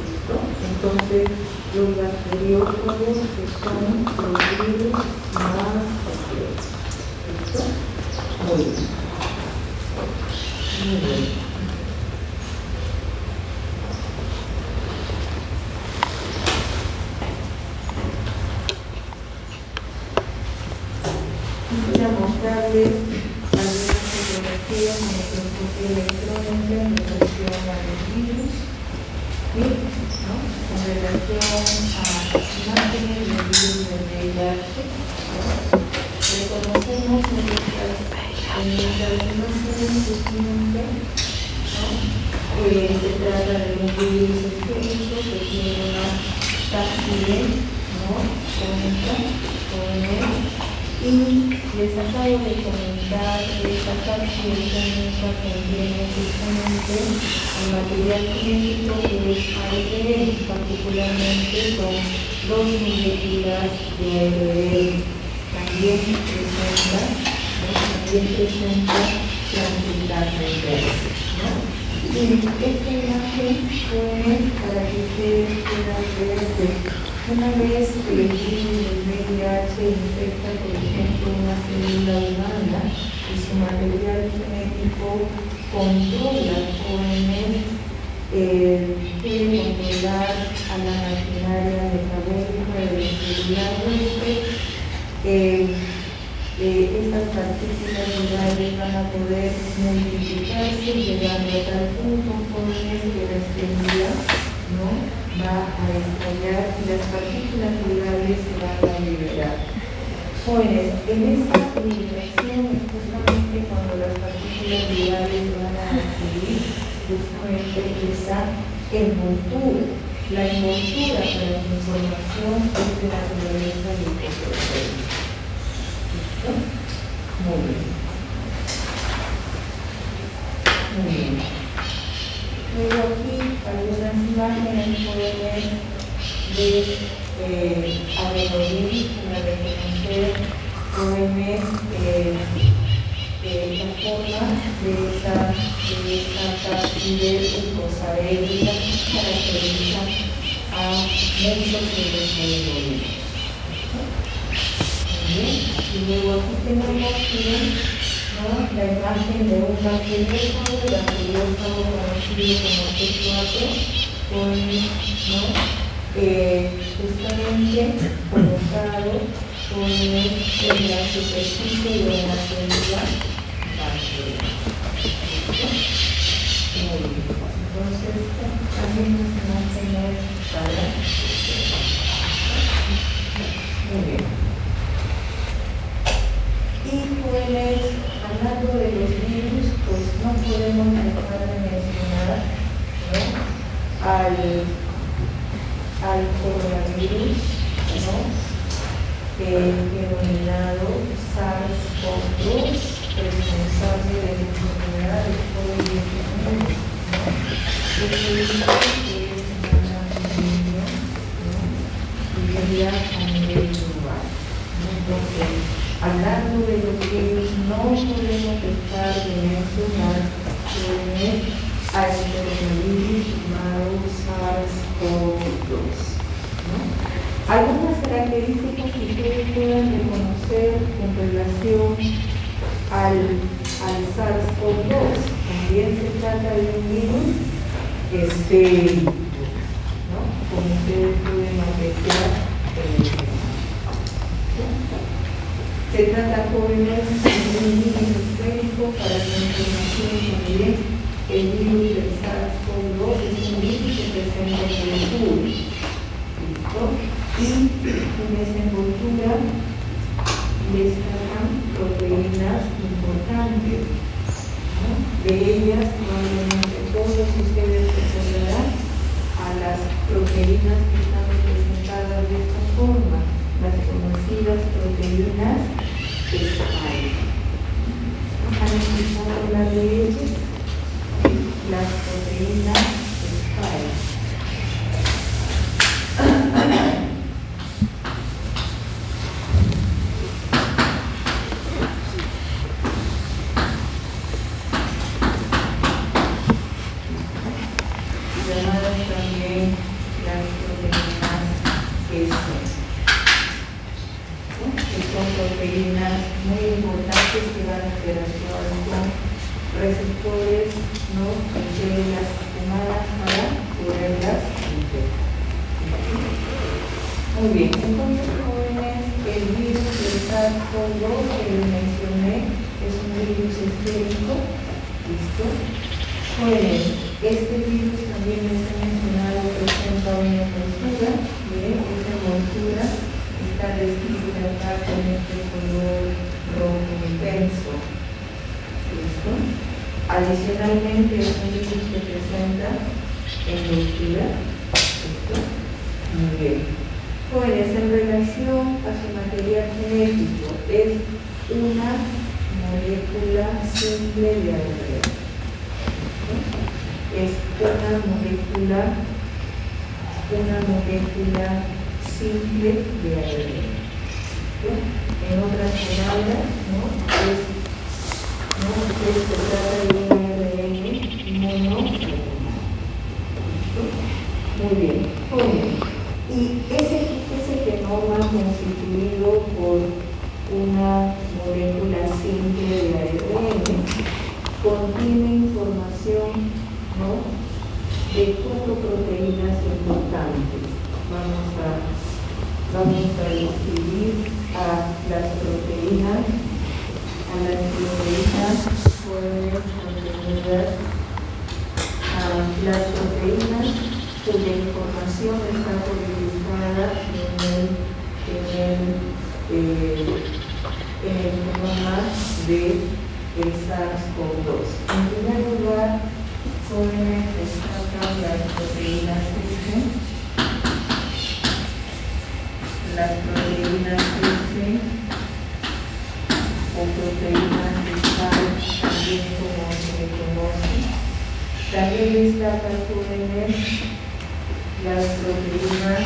¿Listo? Entonces, los bacteriófagos que son los virus más complejos. ¿Listo? Muy bien. Muy bien. Voy a mostrarles algunas fotografías de microscopía electrónica en relación a los virus, ¿sí? ¿No? En relación a imágenes del virus del VIH, ¿no? Reconocemos en nuestras imágenes justamente, ¿no? Se trata de un virus esférico que tiene una cápside, ¿no?, cónica, y les acabo de comentar que esta cápside cónica contiene justamente el material genético que es ARN, particularmente con 2 moléculas de ARN. También presenta la amplificada inversa, ¿no? Y esta imagen fue para que ustedes puedan ver que una vez que el virus del VIH infecta, por ejemplo, una célula humana y su material genético controla jóvenes, puede controlar a la maquinaria metabólica de la célula huésped. Estas partículas virales van a poder multiplicarse, llegando a tal punto jóvenes que la extremidad, ¿no?, va a estallar y las partículas virales se van a liberar. Jóvenes, en esta liberación es justamente cuando las partículas virales van a adquirir justamente esa envoltura. La envoltura para la información es de naturaleza liposproteica. Muy bien. Muy bien. Luego aquí algunas imágenes jóvenes de adenovirus para reconocer jóvenes la forma de esa cápside glucosaédrica que caracteriza a muchos de los adenovirus. Y luego aquí tenemos, ¿no?, la imagen de un bacteriófago, el bacteriófago conocido como T4, ¿no?, justamente colocado en la superficie de una célula bacteriana. Entonces, también nos imaginamos para. Muy bien. Y pues, hablando de los virus, pues no podemos dejar de mencionar, ¿no?, al coronavirus, ¿no?, denominado SARS-CoV-2, responsable de la enfermedad del COVID-19, ¿no? Este virus es una pandemia, ¿no?, y sería a nivel global. Entonces, hablando de los virus, no podemos dejar de mencionar al coronavirus llamado SARS-CoV-2, ¿no? Algunas características que ustedes puedan reconocer en relación al SARS-CoV-2. También se trata de un virus ¿no?, como ustedes pueden apreciar. Se trata, jóvenes, de un virus esférico. Para la información también, el virus del SARS-CoV-2 es un virus que presenta envoltura. ¿Listo? Y en esa envoltura destacan proteínas interesante, ¿no? De ellas, probablemente todos ustedes recordarán a las proteínas que están representadas de esta forma, las conocidas proteínas spike. ¿Han escuchado hablar de ellas? Las proteínas spike. Llamadas también las proteínas S, ¿no? Que son proteínas muy importantes que van a interactuar con receptores, ¿no?, en células humanas para poderlas infectar. Muy bien, entonces, jóvenes, el virus del SARS-CoV-2 que les mencioné es un virus estérico. ¿Listo? Jóvenes, este virus también les he mencionado presenta una envoltura, ¿bien? Esta envoltura está descrita acá con este color rojo intenso. ¿Listo? Adicionalmente es un virus que presenta envoltura. ¿Listo? Muy bien. Jóvenes, en relación a su material genético, es una molécula simple de ARN. Es una molécula simple de ARN. En otras palabras, se trata de un ARN monoclonal. Muy bien. Y ese genoma constituido por una molécula simple de ARN contiene información, ¿no?, de 4 proteínas importantes. Vamos a describir a las proteínas las proteínas cuya información está codificada en el genoma del SARS-CoV-2. En primer lugar, jóvenes, destacan las proteínas S, o proteínas de SARS, también como se le conoce. También destacan, jóvenes, las proteínas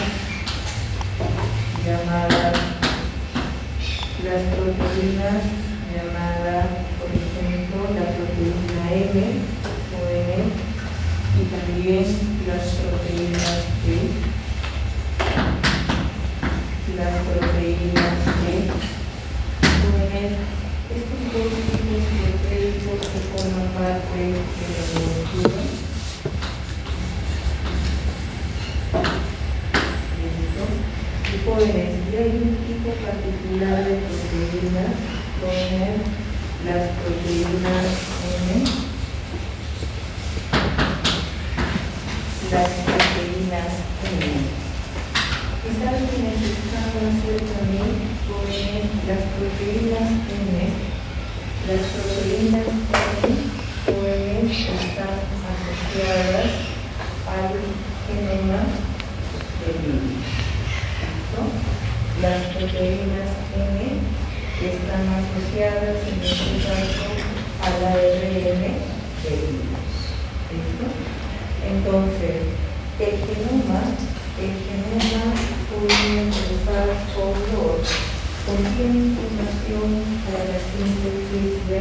llamadas, por ejemplo, la proteína M, jóvenes, y también las proteínas G, jóvenes. Estos dos tipos proteicos que forman parte de la molécula. Y jóvenes, y hay un tipo particular de proteínas, jóvenes, las proteínas M, ¿Y saben que necesitamos hacer también, jóvenes, las proteínas M? Las proteínas M, jóvenes, están asociadas al genoma del virus. Las proteínas M están asociadas, en este caso, al ARN del virus. ¿Listo? Entonces, el genoma del SARS-CoV-2 contiene información para la síntesis de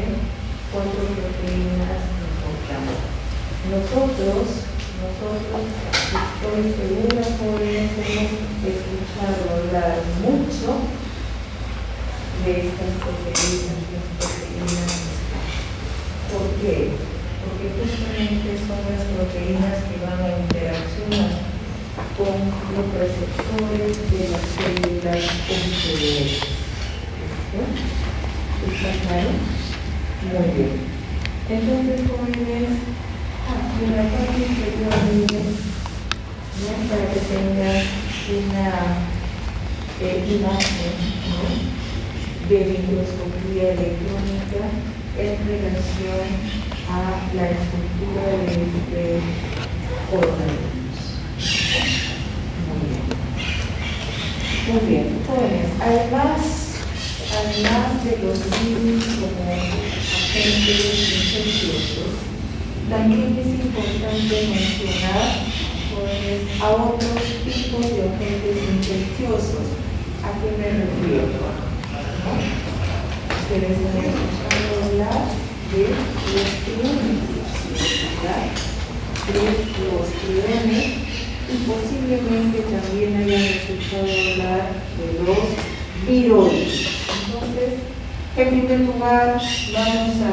4 proteínas importantes. Nosotros, estoy segura, jóvenes, hemos escuchado hablar mucho de estas proteínas, ¿Por qué? Porque justamente son las proteínas que van a interaccionar con los receptores de las células OCD. ¿Está claro? Muy bien. Entonces, jóvenes, en la parte inferior, para que tengan una imagen, de microscopía electrónica, en relación a la estructura de este coronavirus. Muy bien, jóvenes, además de los virus como agentes infecciosos, también es importante mencionar a otros tipos de agentes infecciosos. ¿A qué me refiero? ¿No? Ustedes han escuchado hablar de los triones, ¿verdad? De los triones, y posiblemente también hayan escuchado hablar de los viroides. Entonces, en primer lugar, vamos a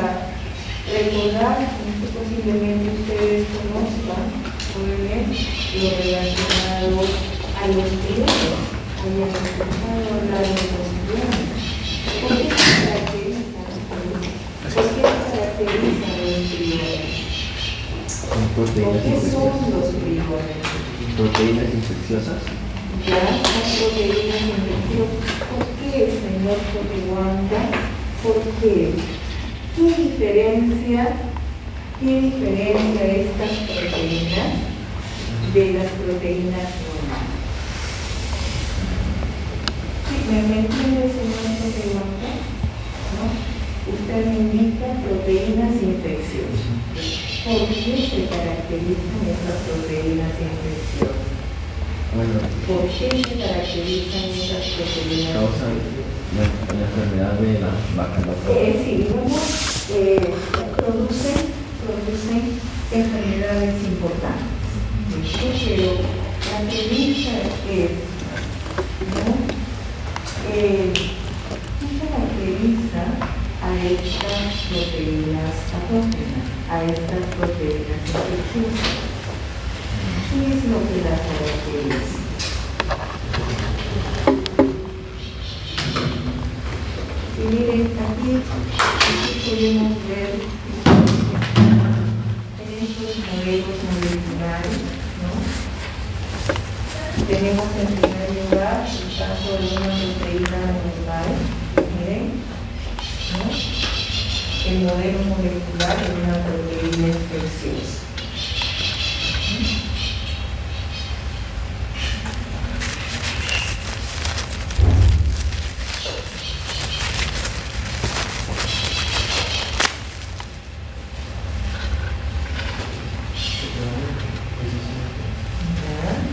recordar, que posiblemente ustedes conozcan muy bien lo relacionado a los triones. Hayan escuchado hablar de los triones. ¿Por qué se caracterizan? ¿Por qué se caracterizan los triones? ¿Por qué son los triones? Proteínas infecciosas. Ya, las proteínas infecciosas. ¿Por qué, señor Cotehuanca? ¿Por qué? ¿Qué diferencia estas proteínas de las proteínas normales? ¿Sí? ¿Me entiende, señor Cotehuanca? ¿No? Usted me indica proteínas infecciosas. ¿Por qué se caracterizan estas proteínas infecciosas? Bueno, ¿Por qué se caracterizan estas proteínas? causan la enfermedad de la vaca loca. Sí, digamos, producen enfermedades importantes. ¿Sí? Pero la premisa es, ¿no? ¿Qué caracteriza a estas proteínas patógenas, a estas proteínas infecciosas? ¿Qué es lo que las caracteriza? Y miren, aquí podemos ver en estos modelos moleculares, ¿no? Tenemos en primer lugar el caso de una proteína normal, miren, ¿no? El modelo molecular de una proteína infecciosa.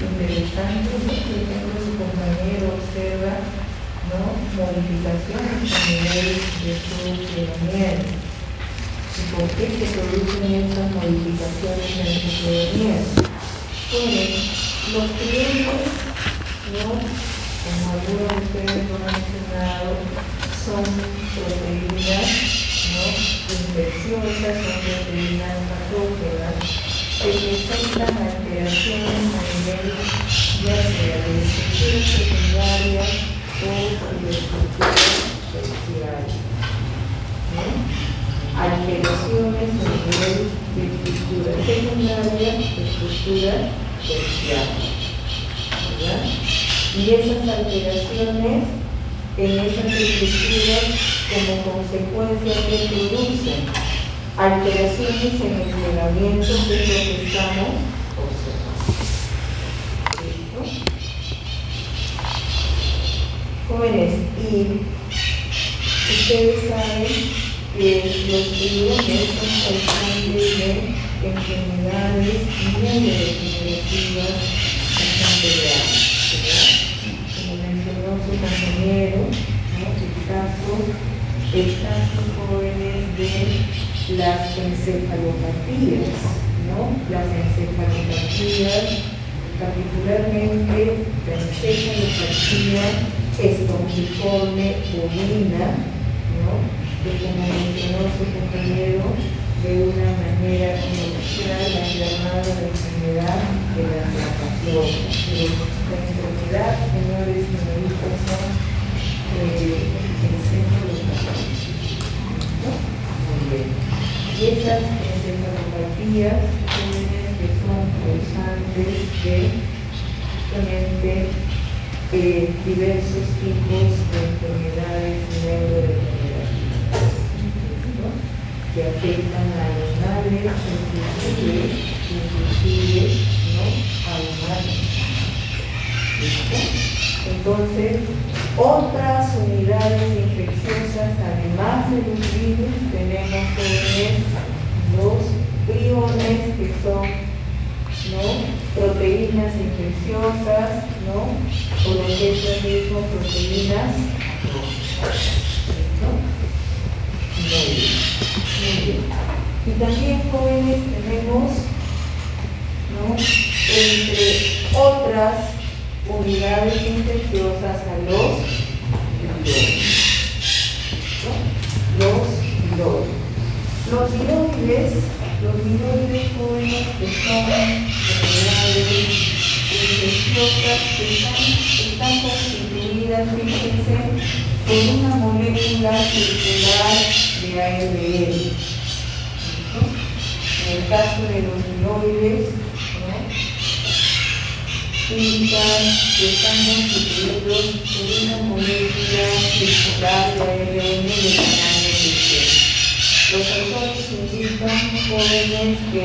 Interesante, por ejemplo, su compañero observa, ¿no?, modificaciones a nivel de su telomero. ¿Y por qué se producen estas modificaciones en su telomero? Pues los triones, ¿no?, como algunos de ustedes lo han mencionado, son proteínas, ¿no?, infecciosas, son proteínas patógenas que presentan alteraciones a nivel ya sea de estructuras secundarias o de estructuras terciarias, ¿no? Alteraciones a nivel de estructura secundaria, estructura terciaria, ¿verdad? Y esas alteraciones en esas estructuras como consecuencia que producen alteraciones en el plegamiento, que es lo que estamos observando. ¿Listo? Jóvenes, y ustedes saben que los triones son causantes de enfermedades neurodegenerativas bastante graves, ¿verdad? Como mencionó su compañero, ¿no?, el caso jóvenes de las encefalopatías, ¿no? Las encefalopatías, particularmente la encefalopatía espongiforme bovina, ¿no?, que como mencionó su compañero, de una manera coloquial la llamada la enfermedad de la atrapación. La enfermedad, señores y señoritas, son encefalopatías, ¿no? Muy bien. Y esas encefalopatías que son causantes de justamente diversos tipos de enfermedades neurodegenerativas. ¿No? que afectan a animales, inclusive, ¿no?, a humanos. ¿Listo? Entonces, otras unidades infecciosas, además de los virus, tenemos los priones, que son, ¿no?, proteínas infecciosas, ¿no?, o lo que es lo mismo, proteínas. ¿No? Muy bien. Muy bien. Y también, jóvenes, tenemos, ¿no?, entre otras unidades infecciosas, a los viroides. ¿No? Los viroides, jóvenes, que son unidades infecciosas que están constituidas, fíjense, por una molécula circular de ARN. ¿No? En el caso de los viroides, ¿no?, indican que están constituidos por una molécula circular de ARN de tamaño pequeño. Los autores indican, jóvenes, que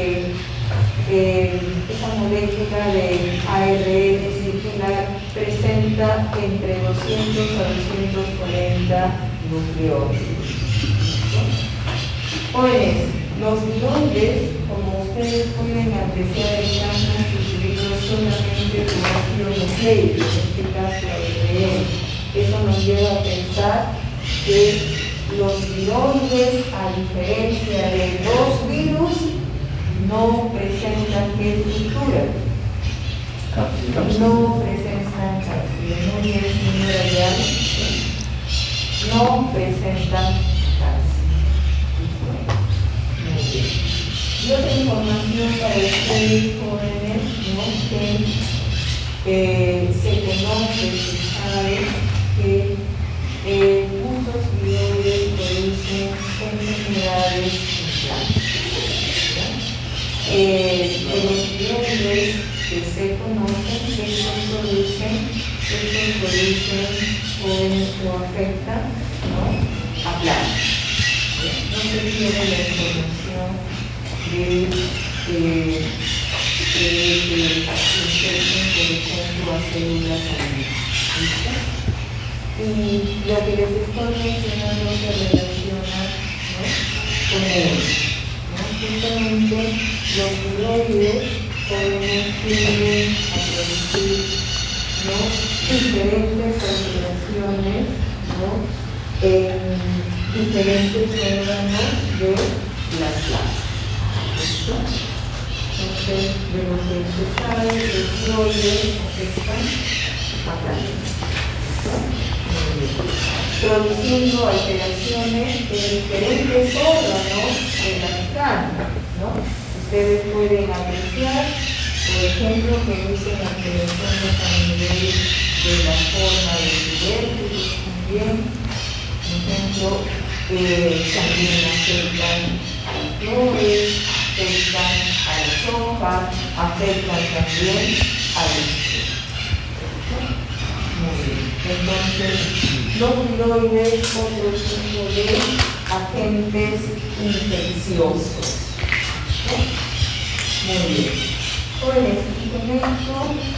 esa molécula de ARN circular presenta entre 200 a 240 nucleótidos. Jóvenes, los viroides, como ustedes pueden apreciar, están constituidos solamente por ácido nucleico, en este caso ARN. Eso nos lleva a pensar que los viroides, a diferencia de los virus, no presentan ¿qué estructura? No presentan cápsula. Muy bien, señora Ayala. No presentan cápsula. Muy bien. Y otra información para ustedes, jóvenes, ¿no?, que se conoce, se sabe que muchos viroides producen enfermedades en plantas. De los viroides que se conocen, estos producen jóvenes, o afectan, ¿no?, a plantas. No se tiene la información de infección, por ejemplo, a células alimentarias. Y lo que les estoy mencionando se relaciona, ¿no?, con ellos. Justamente los viroides jóvenes tienden a producir, ¿no?, diferentes alteraciones, ¿no?, en diferentes órganos de las plantas. ¿Listo? Entonces, de lo que se sabe, los viroides afectan a plantas, produciendo alteraciones en diferentes órganos de las plantas, ¿no? Ustedes pueden apreciar, por ejemplo, que producen alteraciones a nivel de la forma de tubérculos también. Por ejemplo, también afectan a las flores, afectan a las hojas, afectan también a los frutos. Muy bien. Entonces, los viroides, otro tipo de agentes infecciosos. Muy bien. Jóvenes, y con esto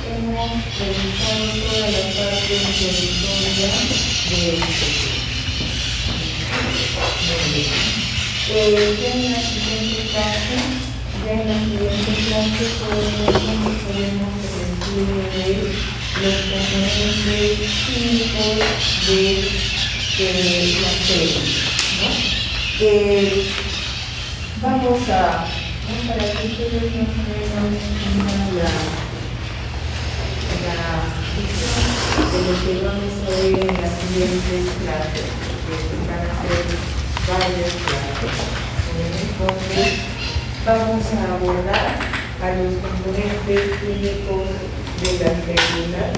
hemos revisado toda la parte introductoria de este tema. Muy bien. Ya en la siguiente clase, podemos decir de los componentes químicos de las células, ¿no? Vamos a, para que ustedes nos vean la visión de lo que vamos a ver en las siguientes clases, que van a ser varias clases. Entonces, vamos a abordar a los componentes químicos de las células,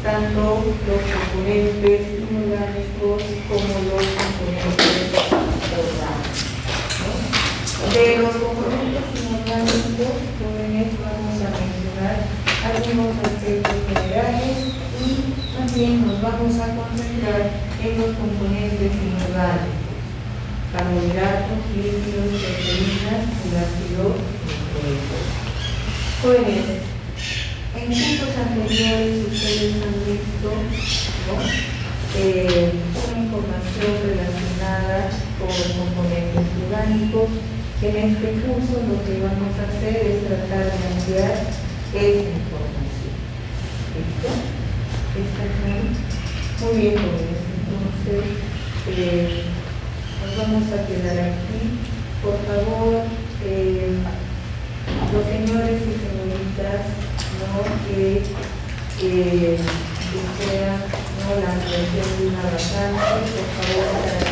tanto los componentes inorgánicos como los componentes orgánicos. De los componentes inorgánicos, jóvenes, vamos a mencionar algunos aspectos generales y también nos vamos a concentrar en los componentes inorgánicos: carbohidratos, líquidos, proteínas y ácidos nucleicos. Jóvenes, en cursos anteriores ustedes han visto, ¿no?, una información relacionada con los componentes orgánicos. En este curso lo que vamos a hacer es tratar de ampliar esta información. ¿Listo? ¿Está claro? Muy bien, jóvenes. Entonces, nos vamos a quedar aquí. Por favor, los señores y señoritas, ¿no?, que desean, ¿no?, la ampliación de una vacante, por favor,